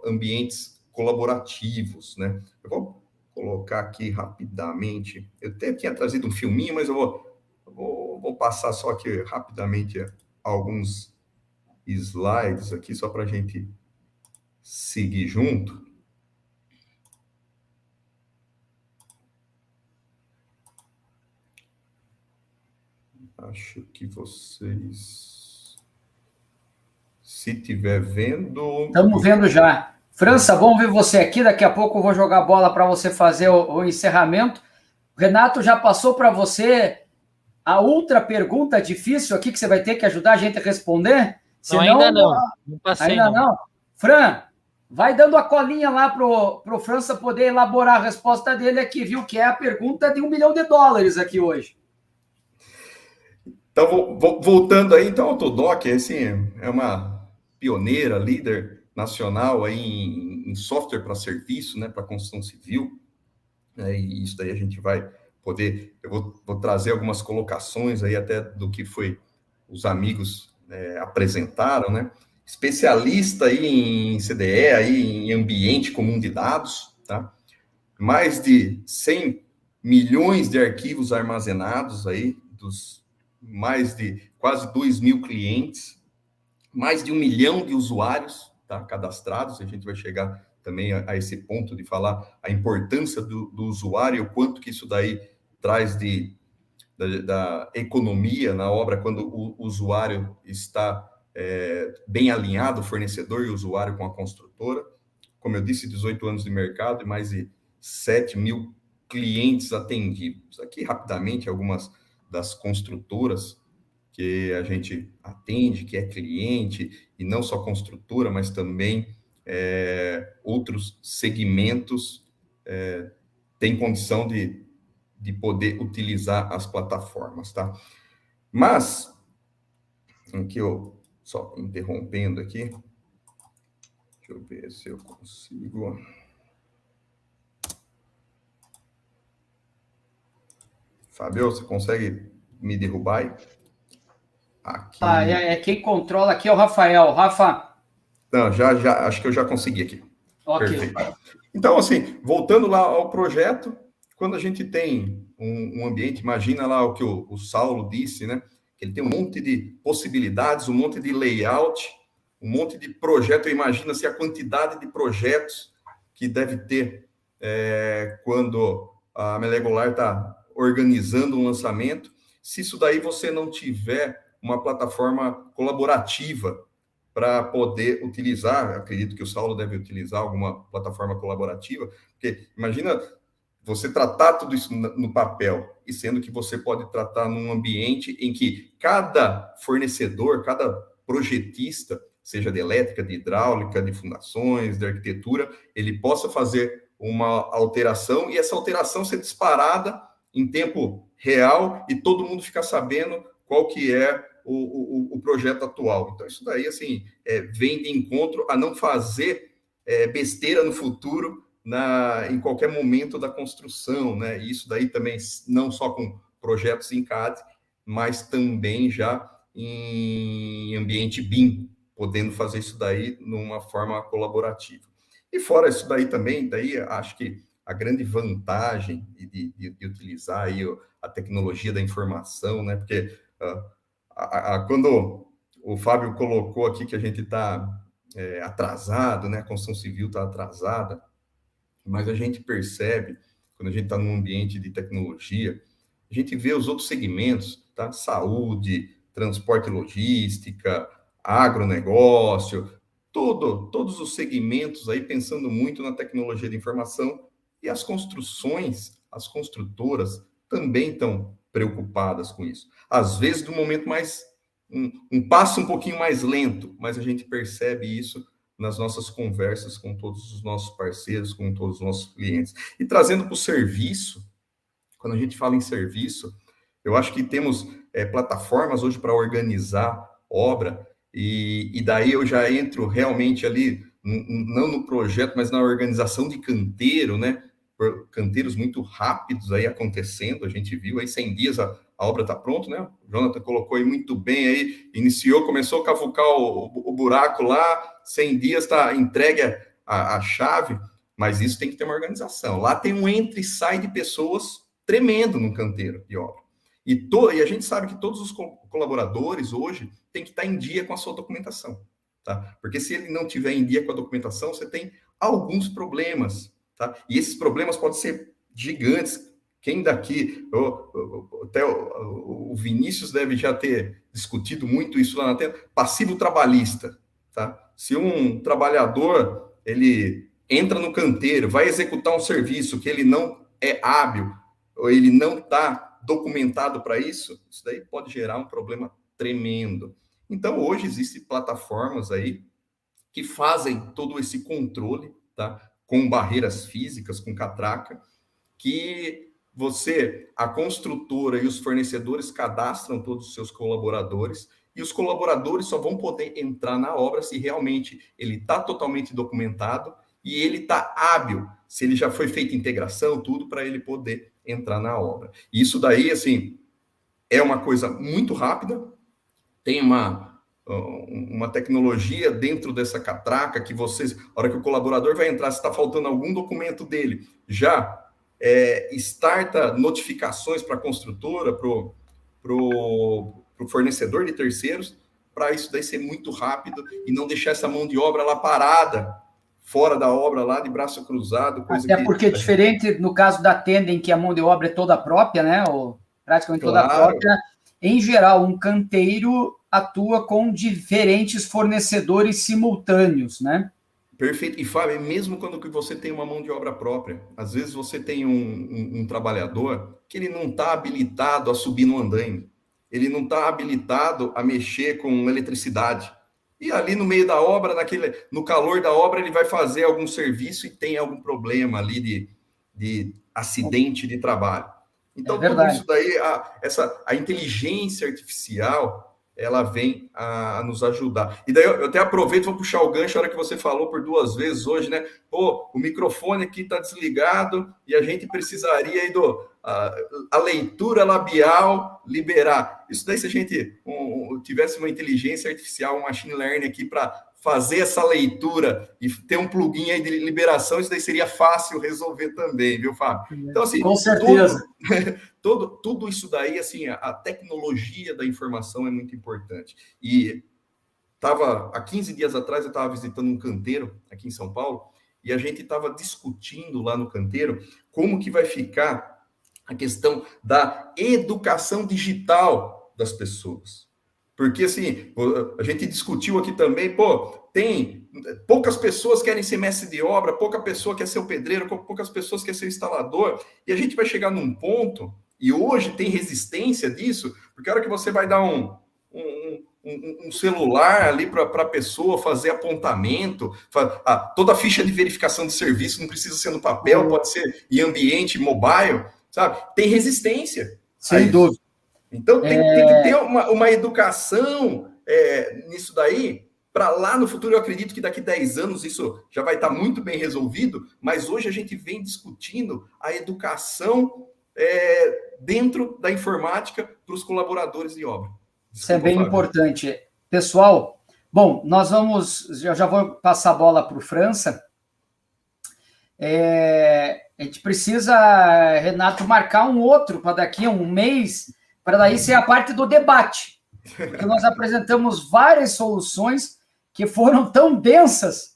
ambientes colaborativos, né? Eu vou colocar aqui rapidamente, eu até tinha trazido um filminho, mas eu vou passar só aqui rapidamente alguns slides aqui, só para a gente seguir junto. Acho que vocês, se tiver vendo... Estamos vendo já. França, bom ver você aqui. Daqui a pouco eu vou jogar a bola para você fazer o encerramento. O Renato já passou para você a outra pergunta difícil aqui que você vai ter que ajudar a gente a responder? Senão, ainda não. Não passei, ainda não. Fran, vai dando a colinha lá pro França poder elaborar a resposta dele aqui, viu? Que é a pergunta de $1 milhão aqui hoje. Então, voltando aí, então, a Autodoc, assim, é uma pioneira, líder nacional aí em software para serviço, né, para construção civil, e isso daí a gente vai poder, eu vou trazer algumas colocações aí até do que foi os amigos apresentaram, né? Especialista aí em CDE, aí em ambiente comum de dados, tá? Mais de 100 milhões de arquivos armazenados aí, dos mais de quase 2.000 clientes, mais de 1 milhão de usuários, tá, cadastrados. A gente vai chegar também a esse ponto de falar a importância do usuário, o quanto que isso daí traz da economia na obra, quando o usuário está bem alinhado, o fornecedor e o usuário com a construtora. Como eu disse, 18 anos de mercado e mais de 7.000 clientes atendidos. Aqui, rapidamente, algumas das construtoras que a gente atende, que é cliente, e não só construtora, mas também outros segmentos têm condição de poder utilizar as plataformas, tá? Mas, aqui eu só interrompendo aqui, deixa eu ver se eu consigo. Fábio, você consegue me derrubar aí? Aqui. Quem controla aqui é o Rafael. Rafa. Não, já, acho que eu já consegui aqui. Ok. Perfeito. Então, assim, voltando lá ao projeto, quando a gente tem um ambiente, imagina lá o que o Saulo disse, né? Que ele tem um monte de possibilidades, um monte de layout, um monte de projeto. Imagina-se a quantidade de projetos que deve ter quando a Melegolar está organizando um lançamento. Se isso daí você não tiver uma plataforma colaborativa para poder utilizar, acredito que o Saulo deve utilizar alguma plataforma colaborativa, porque imagina você tratar tudo isso no papel, e sendo que você pode tratar num ambiente em que cada fornecedor, cada projetista, seja de elétrica, de hidráulica, de fundações, de arquitetura, ele possa fazer uma alteração, e essa alteração ser disparada em tempo real, e todo mundo ficar sabendo qual que é o projeto atual. Então, isso daí, assim, vem de encontro a não fazer besteira no futuro, em qualquer momento da construção, né? E isso daí também, não só com projetos em CAD, mas também já em ambiente BIM, podendo fazer isso daí numa forma colaborativa. E fora isso daí também, daí acho que a grande vantagem de utilizar aí a tecnologia da informação, né? Porque quando o Fábio colocou aqui que a gente está atrasado, né? A construção civil está atrasada, mas a gente percebe, quando a gente está num ambiente de tecnologia, a gente vê os outros segmentos, tá? Saúde, transporte e logística, agronegócio, todos os segmentos aí pensando muito na tecnologia de informação, e as construções, as construtoras também estão preocupadas com isso. Às vezes, de um momento mais, um passo um pouquinho mais lento, mas a gente percebe isso nas nossas conversas com todos os nossos parceiros, com todos os nossos clientes. E trazendo para o serviço, quando a gente fala em serviço, eu acho que temos plataformas hoje para organizar obra, e daí eu já entro realmente ali, não no projeto, mas na organização de canteiro, né? Canteiros muito rápidos aí acontecendo, a gente viu aí 100 dias a obra está pronta, né? O Jonathan colocou aí muito bem aí, começou a cavucar o buraco lá, 100 dias está entregue a chave, mas isso tem que ter uma organização. Lá tem um entra e sai de pessoas tremendo no canteiro de obra. E a gente sabe que todos os colaboradores hoje têm que estar em dia com a sua documentação, tá? Porque se ele não tiver em dia com a documentação, você tem alguns problemas, tá? E esses problemas podem ser gigantes. Quem daqui, até o Vinícius deve já ter discutido muito isso lá na tela, passivo trabalhista, tá? Se um trabalhador, ele entra no canteiro, vai executar um serviço que ele não é hábil, ou ele não está documentado para isso, isso daí pode gerar um problema tremendo. Então, hoje existem plataformas aí que fazem todo esse controle, tá? Com barreiras físicas, com catraca, que a construtora e os fornecedores cadastram todos os seus colaboradores, e os colaboradores só vão poder entrar na obra se realmente ele está totalmente documentado e ele está hábil, se ele já foi feita integração, tudo para ele poder entrar na obra. E isso daí, assim, é uma coisa muito rápida, tem uma uma tecnologia dentro dessa catraca que vocês, a hora que o colaborador vai entrar, se está faltando algum documento dele, já starta notificações para a construtora, para o fornecedor de terceiros, para isso daí ser muito rápido e não deixar essa mão de obra lá parada, fora da obra, lá de braço cruzado. Coisa Até porque é diferente no caso da tenda, em que a mão de obra é toda própria, né? Ou praticamente toda própria. Em geral, um canteiro atua com diferentes fornecedores simultâneos, né? Perfeito. E, Fábio, mesmo quando você tem uma mão de obra própria, às vezes você tem um trabalhador que ele não está habilitado a subir no andaime, ele não está habilitado a mexer com eletricidade. E ali no meio da obra, no calor da obra, ele vai fazer algum serviço e tem algum problema ali de acidente de trabalho. Então, tudo isso daí, a inteligência artificial, ela vem a nos ajudar. E daí eu até aproveito, vou puxar o gancho, a hora que você falou por 2 vezes hoje, né? Pô, o microfone aqui está desligado e a gente precisaria aí a leitura labial liberar. Isso daí, se a gente tivesse uma inteligência artificial, um machine learning aqui para fazer essa leitura e ter um plugin aí de liberação, isso daí seria fácil resolver também, viu, Fábio? Então, assim, com certeza. Tudo isso daí, assim, a tecnologia da informação é muito importante. E há 15 dias atrás, eu estava visitando um canteiro aqui em São Paulo, e a gente estava discutindo lá no canteiro como que vai ficar a questão da educação digital das pessoas. Porque, assim, a gente discutiu aqui também, tem poucas pessoas querem ser mestre de obra, pouca pessoa quer ser o pedreiro, poucas pessoas querem ser o instalador, e a gente vai chegar num ponto, e hoje tem resistência disso, porque a hora que você vai dar um celular ali para a pessoa fazer apontamento, toda a ficha de verificação de serviço não precisa ser no papel, pode ser em ambiente mobile, sabe? Tem resistência. Sem dúvida. Então, tem que ter uma educação nisso daí, para lá no futuro. Eu acredito que daqui 10 anos isso já vai estar muito bem resolvido, mas hoje a gente vem discutindo a educação dentro da informática para os colaboradores de obra. Isso é bem importante. Pessoal, bom, eu já vou passar a bola para o França. A gente precisa, Renato, marcar um outro para daqui a um mês, para daí ser a parte do debate, porque nós apresentamos várias soluções que foram tão densas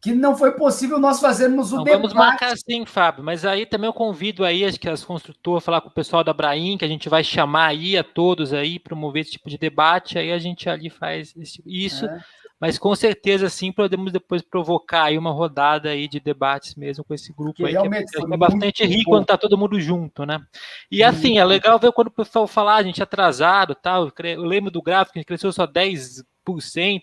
que não foi possível nós fazermos o debate. Vamos marcar sim, Fábio, mas aí também eu convido aí as construtoras a falar com o pessoal da Abraim, que a gente vai chamar aí a todos aí, promover esse tipo de debate, aí a gente ali faz isso, mas com certeza sim podemos depois provocar aí uma rodada aí de debates mesmo com esse grupo aí, que é bastante rico quando tá todo mundo junto, né? E assim, é legal ver quando o pessoal fala, a gente é atrasado, tal. Eu lembro do gráfico, a gente cresceu só 10%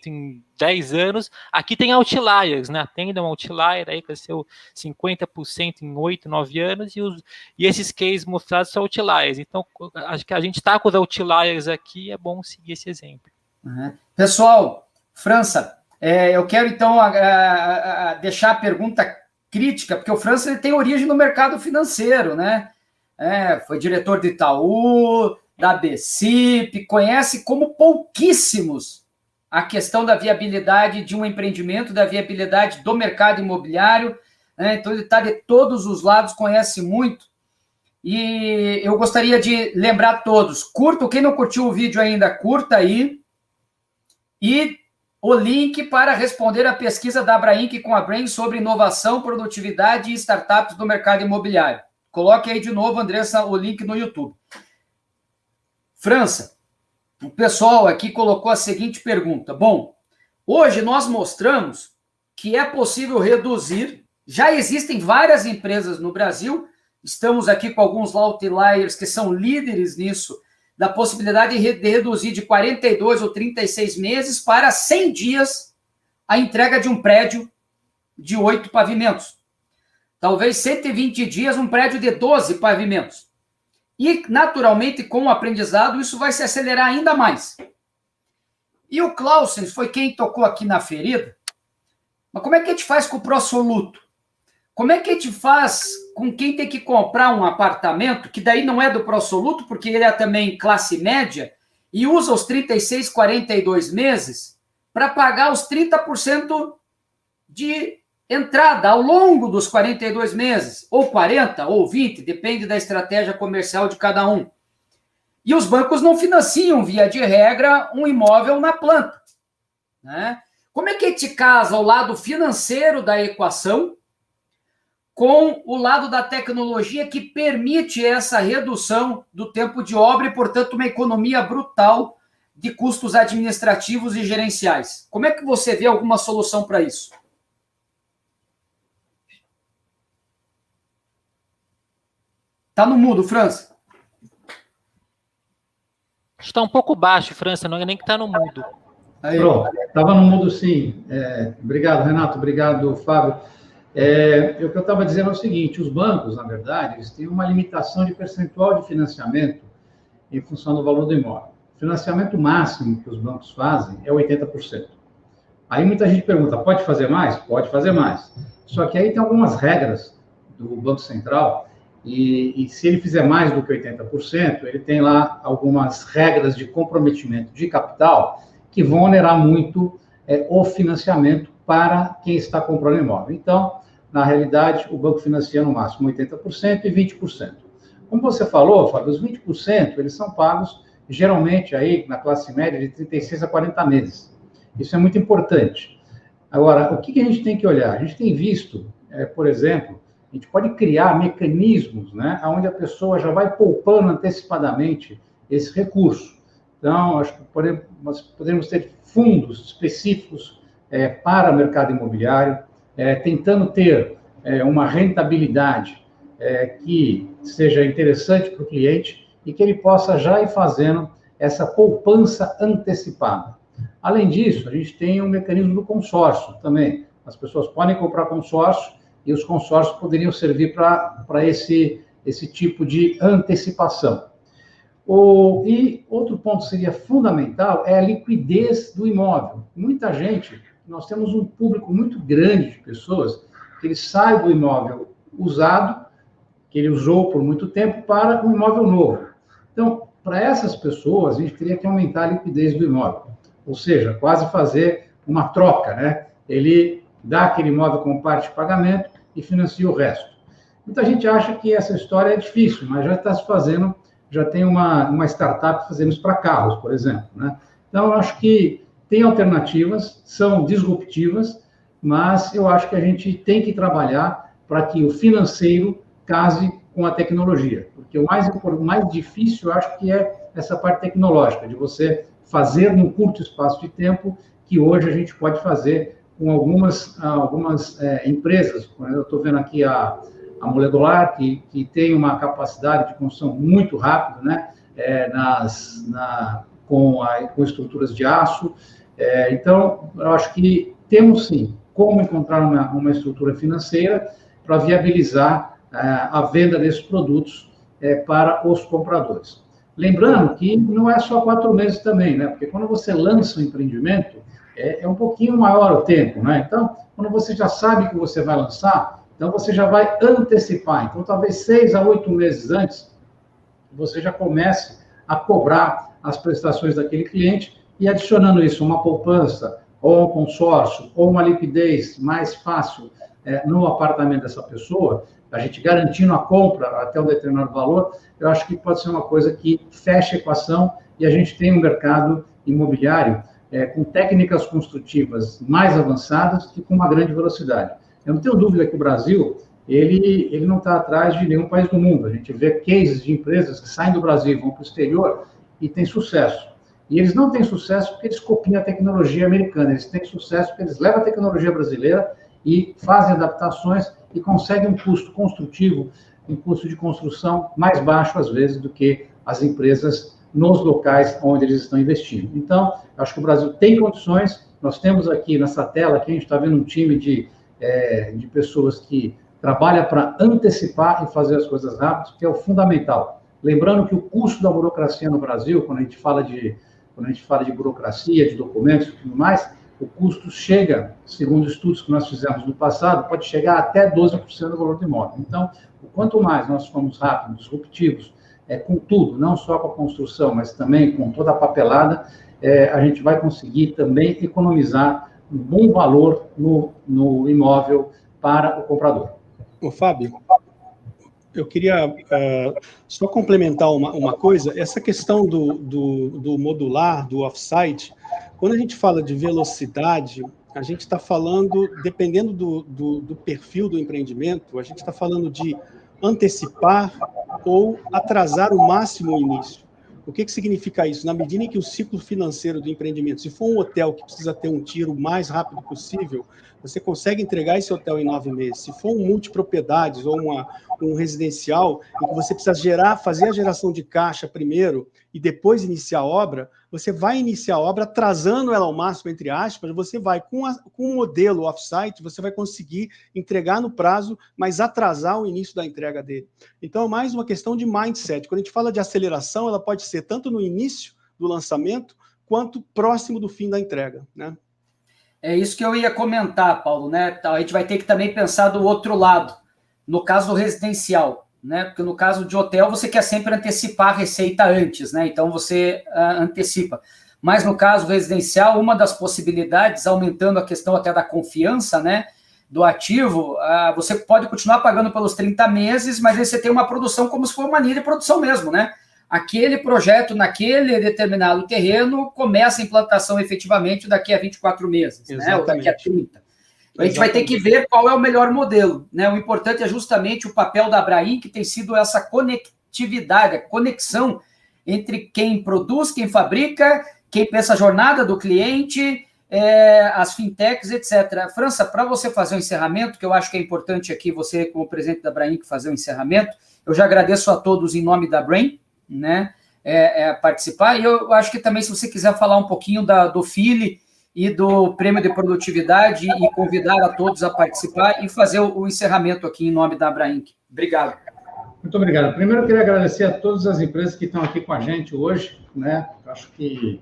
em 10 anos. Aqui tem outliers, né? Tem um outlier aí, cresceu 50% em 8, 9 anos, e esses cases mostrados são outliers. Então, acho que a gente está com os outliers aqui, é bom seguir esse exemplo. Pessoal, França, eu quero então deixar a pergunta crítica, porque o França ele tem origem no mercado financeiro, né? Foi diretor de Itaú, da BCIP, conhece como pouquíssimos a questão da viabilidade de um empreendimento, da viabilidade do mercado imobiliário, né? Então ele está de todos os lados, conhece muito, e eu gostaria de lembrar a todos, quem não curtiu o vídeo ainda, curta aí, e o link para responder a pesquisa da Abrainc com a Brain sobre inovação, produtividade e startups do mercado imobiliário. Coloque aí de novo, Andressa, o link no YouTube. França, o pessoal aqui colocou a seguinte pergunta. Bom, hoje nós mostramos que é possível reduzir, já existem várias empresas no Brasil, estamos aqui com alguns outliers que são líderes nisso, da possibilidade de reduzir de 42 ou 36 meses para 100 dias a entrega de um prédio de 8 pavimentos. Talvez 120 dias um prédio de 12 pavimentos. E, naturalmente, com o aprendizado, isso vai se acelerar ainda mais. E o Clausen foi quem tocou aqui na ferida. Mas como é que a gente faz com o pró-soluto? Como é que a gente faz com quem tem que comprar um apartamento, que daí não é do pró-soluto, porque ele é também classe média, e usa os 36, 42 meses para pagar os 30% de entrada ao longo dos 42 meses, ou 40, ou 20, depende da estratégia comercial de cada um. E os bancos não financiam, via de regra, um imóvel na planta, né? Como é que te casa o lado financeiro da equação com o lado da tecnologia que permite essa redução do tempo de obra e, portanto, uma economia brutal de custos administrativos e gerenciais? Como é que você vê alguma solução para isso? Está no mudo, França. Está um pouco baixo, França, não é nem que está no mudo. Aí. Pronto, estava no mudo, sim. Obrigado, Renato, obrigado, Fábio. O que eu estava dizendo é o seguinte, os bancos, na verdade, eles têm uma limitação de percentual de financiamento em função do valor do imóvel. O financiamento máximo que os bancos fazem é 80%. Aí muita gente pergunta, pode fazer mais? Pode fazer mais. Só que aí tem algumas regras do Banco Central e se ele fizer mais do que 80%, ele tem lá algumas regras de comprometimento de capital que vão onerar muito o financiamento para quem está comprando imóvel. Então, na realidade, o banco financia no máximo 80% e 20%. Como você falou, Fábio, os 20% eles são pagos geralmente aí na classe média de 36 a 40 meses. Isso é muito importante. Agora, o que a gente tem que olhar? A gente tem visto, por exemplo, a gente pode criar mecanismos, né, onde a pessoa já vai poupando antecipadamente esse recurso. Então, acho que nós podemos ter fundos específicos para o mercado imobiliário, tentando ter uma rentabilidade que seja interessante para o cliente e que ele possa já ir fazendo essa poupança antecipada. Além disso, a gente tem um mecanismo do consórcio também. As pessoas podem comprar consórcio e os consórcios poderiam servir para esse tipo de antecipação. E outro ponto seria fundamental é a liquidez do imóvel. Muita gente, nós temos um público muito grande de pessoas que ele sai do imóvel usado, que ele usou por muito tempo, para um imóvel novo. Então, para essas pessoas, a gente teria que aumentar a liquidez do imóvel. Ou seja, quase fazer uma troca, né? Ele dá aquele imóvel como parte de pagamento e financia o resto. Muita gente acha que essa história é difícil, mas já está se fazendo, já tem uma startup fazendo isso para carros, por exemplo, né? Então, eu acho que tem alternativas, são disruptivas, mas eu acho que a gente tem que trabalhar para que o financeiro case com a tecnologia, porque o mais difícil, eu acho que é essa parte tecnológica, de você fazer num curto espaço de tempo, que hoje a gente pode fazer com algumas empresas. Eu estou vendo aqui a Moledular, que tem uma capacidade de construção muito rápida, né? Com estruturas de aço. Então, eu acho que temos, sim, como encontrar uma estrutura financeira para viabilizar a venda desses produtos para os compradores. Lembrando que não é só 4 meses também, né? Porque quando você lança um empreendimento, é um pouquinho maior o tempo, né? Então, quando você já sabe que você vai lançar, então você já vai antecipar. Então, talvez 6 a 8 meses antes, você já comece a cobrar as prestações daquele cliente e adicionando isso, uma poupança, ou um consórcio, ou uma liquidez mais fácil no apartamento dessa pessoa, a gente garantindo a compra até um determinado valor, eu acho que pode ser uma coisa que fecha a equação e a gente tem um mercado imobiliário com técnicas construtivas mais avançadas e com uma grande velocidade. Eu não tenho dúvida que o Brasil, ele não está atrás de nenhum país do mundo. A gente vê cases de empresas que saem do Brasil e vão para o exterior e têm sucesso. E eles não têm sucesso porque eles copiam a tecnologia americana, eles têm sucesso porque eles levam a tecnologia brasileira e fazem adaptações e conseguem um custo construtivo, um custo de construção mais baixo, às vezes, do que as empresas nos locais onde eles estão investindo. Então, acho que o Brasil tem condições. Nós temos aqui nessa tela, aqui a gente está vendo um time de pessoas que trabalham para antecipar e fazer as coisas rápidas, que é o fundamental. Lembrando que o custo da burocracia no Brasil, quando a gente fala de burocracia, de documentos e tudo mais, o custo chega, segundo estudos que nós fizemos no passado, pode chegar até 12% do valor do imóvel. Então, quanto mais nós formos rápidos, disruptivos, com tudo, não só com a construção, mas também com toda a papelada, a gente vai conseguir também economizar um bom valor no imóvel para o comprador. Ô, Fábio, eu queria só complementar uma coisa. Essa questão do modular, do off-site, quando a gente fala de velocidade, a gente está falando, dependendo do perfil do empreendimento, a gente está falando de antecipar ou atrasar o máximo o início. O que significa isso? Na medida em que o ciclo financeiro do empreendimento, se for um hotel que precisa ter um tiro o mais rápido possível, você consegue entregar esse hotel em 9 meses. Se for um multipropriedades ou um residencial, em que você precisa fazer a geração de caixa primeiro e depois iniciar a obra, você vai iniciar a obra atrasando ela ao máximo, entre aspas, você vai, com o modelo off-site, você vai conseguir entregar no prazo, mas atrasar o início da entrega dele. Então, é mais uma questão de mindset. Quando a gente fala de aceleração, ela pode ser tanto no início do lançamento, quanto próximo do fim da entrega, né? É isso que eu ia comentar, Paulo, né? A gente vai ter que também pensar do outro lado, no caso do residencial, né? Porque no caso de hotel, você quer sempre antecipar a receita antes, né? Então, você antecipa. Mas no caso residencial, uma das possibilidades, aumentando a questão até da confiança, né, do ativo, você pode continuar pagando pelos 30 meses, mas aí você tem uma produção como se fosse uma linha de produção mesmo, né? Aquele projeto naquele determinado terreno começa a implantação efetivamente daqui a 24 meses, né? Ou daqui a 30. A gente vai ter que ver qual é o melhor modelo, né? O importante é justamente o papel da Abraim, que tem sido essa conectividade, a conexão entre quem produz, quem fabrica, quem pensa a jornada do cliente, as fintechs, etc. França, para você fazer o encerramento, que eu acho que é importante aqui, você como presidente da Abraim, fazer o encerramento, eu já agradeço a todos em nome da Abraim, né, participar, e eu acho que também, se você quiser falar um pouquinho do FILE e do Prêmio de Produtividade e convidar a todos a participar e fazer o encerramento aqui em nome da Abraim. Obrigado. Muito obrigado. Primeiro, eu queria agradecer a todas as empresas que estão aqui com a gente hoje, né, eu acho que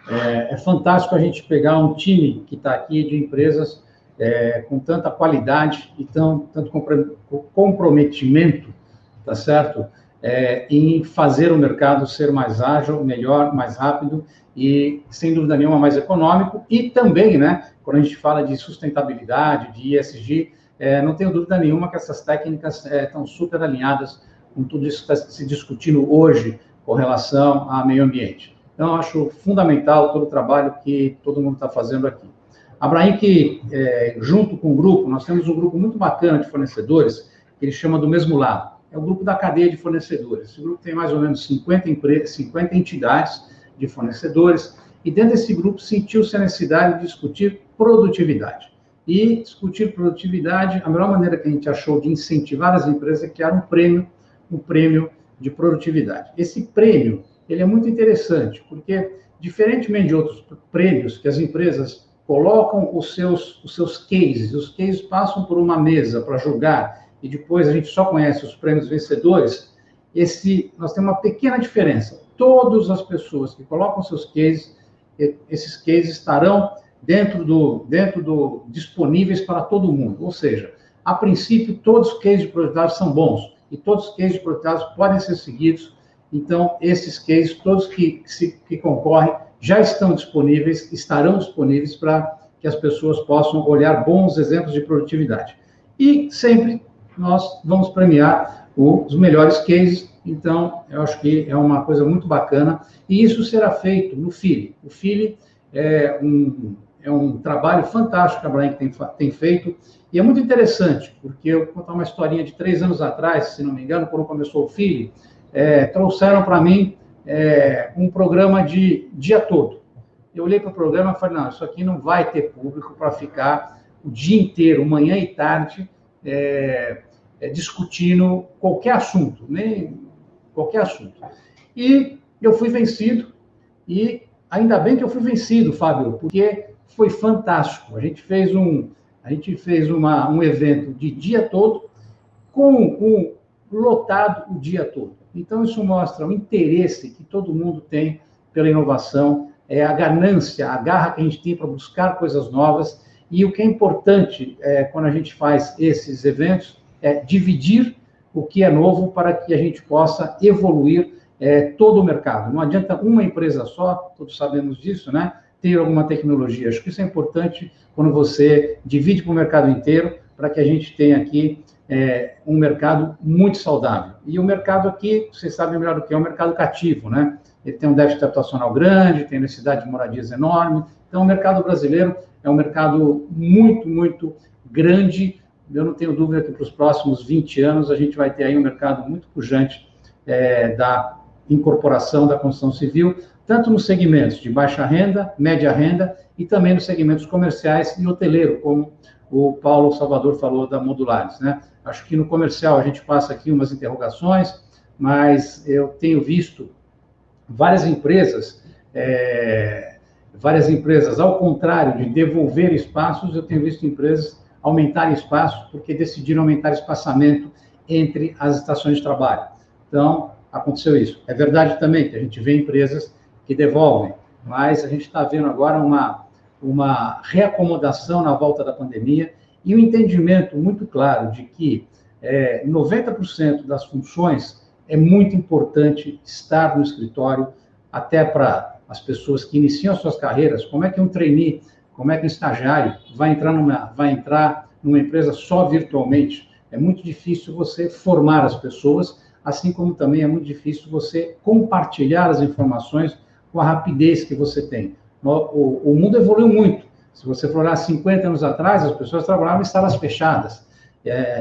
é fantástico a gente pegar um time que está aqui de empresas com tanta qualidade e tanto comprometimento, tá certo? Em fazer o mercado ser mais ágil, melhor, mais rápido e, sem dúvida nenhuma, mais econômico. E também, né, quando a gente fala de sustentabilidade, de ESG, não tenho dúvida nenhuma que essas técnicas estão super alinhadas com tudo isso que está se discutindo hoje com relação ao meio ambiente. Então, eu acho fundamental todo o trabalho que todo mundo está fazendo aqui. A Abraim, junto com o grupo, nós temos um grupo muito bacana de fornecedores, que ele chama do mesmo lado. É o grupo da cadeia de fornecedores. Esse grupo tem mais ou menos 50 entidades de fornecedores, e dentro desse grupo sentiu-se a necessidade de discutir produtividade. E discutir produtividade, a melhor maneira que a gente achou de incentivar as empresas é criar um prêmio de produtividade. Esse prêmio, ele é muito interessante, porque, diferentemente de outros prêmios que as empresas colocam os seus cases, os cases passam por uma mesa para julgar, e depois a gente só conhece os prêmios vencedores, nós temos uma pequena diferença. Todas as pessoas que colocam seus cases, esses cases estarão disponíveis para todo mundo. Ou seja, a princípio, todos os cases de produtividade são bons, e todos os cases de produtividade podem ser seguidos. Então, esses cases, todos que concorrem, já estão disponíveis, estarão disponíveis para que as pessoas possam olhar bons exemplos de produtividade. E sempre nós vamos premiar os melhores cases, então eu acho que é uma coisa muito bacana, e isso será feito no FILE. O FILE é um trabalho fantástico que a Abraim tem feito, e é muito interessante, porque eu vou contar uma historinha de 3 anos atrás, se não me engano, quando começou o FILE, trouxeram para mim um programa de dia todo. Eu olhei para o programa e falei, não, isso aqui não vai ter público para ficar o dia inteiro, manhã e tarde, discutindo qualquer assunto, qualquer assunto. E eu fui vencido, e ainda bem que eu fui vencido, Fábio, porque foi fantástico. A gente fez um evento de dia todo, lotado o dia todo. Então, isso mostra o interesse que todo mundo tem pela inovação, a ganância, a garra que a gente tem para buscar coisas novas. E o que é importante quando a gente faz esses eventos é dividir o que é novo para que a gente possa evoluir todo o mercado. Não adianta uma empresa só, todos sabemos disso, né? Ter alguma tecnologia. Acho que isso é importante quando você divide para o mercado inteiro, para que a gente tenha aqui um mercado muito saudável. E o mercado aqui, vocês sabem melhor do que é um mercado cativo, né? Ele tem um déficit habitacional grande, tem necessidade de moradias enorme. Então, o mercado brasileiro é um mercado muito, muito grande. Eu não tenho dúvida que para os próximos 20 anos a gente vai ter aí um mercado muito pujante da incorporação da construção civil, tanto nos segmentos de baixa renda, média renda e também nos segmentos comerciais e hoteleiro, como o Paulo Salvador falou da Modulares, né? Acho que no comercial a gente passa aqui umas interrogações, mas eu tenho visto várias empresas, ao contrário de devolver espaços, eu tenho visto empresas aumentarem espaço porque decidiram aumentar espaçamento entre as estações de trabalho. Então, aconteceu isso. É verdade também que a gente vê empresas que devolvem, mas a gente está vendo agora uma reacomodação na volta da pandemia e um entendimento muito claro de que 90% das funções é muito importante estar no escritório, até para as pessoas que iniciam suas carreiras. Como é que um trainee, como é que um estagiário vai entrar numa empresa só virtualmente? É muito difícil você formar as pessoas, assim como também é muito difícil você compartilhar as informações com a rapidez que você tem. O mundo evoluiu muito. Se você for olhar 50 anos atrás, as pessoas trabalhavam em salas fechadas.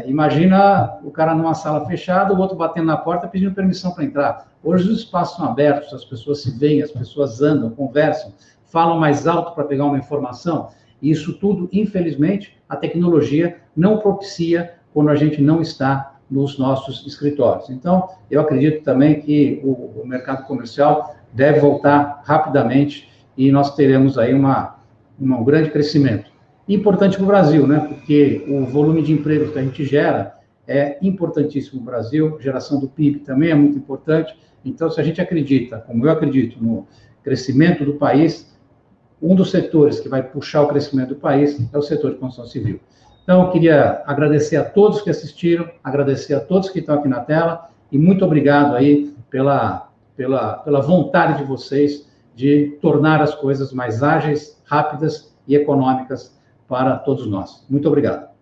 Imagina o cara numa sala fechada, o outro batendo na porta pedindo permissão para entrar. Hoje os espaços são abertos, as pessoas se veem, as pessoas andam, conversam, falam mais alto para pegar uma informação. E isso tudo, infelizmente, a tecnologia não propicia quando a gente não está nos nossos escritórios. Então, eu acredito também que o mercado comercial deve voltar rapidamente e nós teremos aí um grande crescimento. Importante para o Brasil, né? Porque o volume de empregos que a gente gera é importantíssimo no Brasil, geração do PIB também é muito importante. Então, se a gente acredita, como eu acredito, no crescimento do país, um dos setores que vai puxar o crescimento do país é o setor de construção civil. Então, eu queria agradecer a todos que assistiram, agradecer a todos que estão aqui na tela e muito obrigado aí pela vontade de vocês de tornar as coisas mais ágeis, rápidas e econômicas para todos nós. Muito obrigado.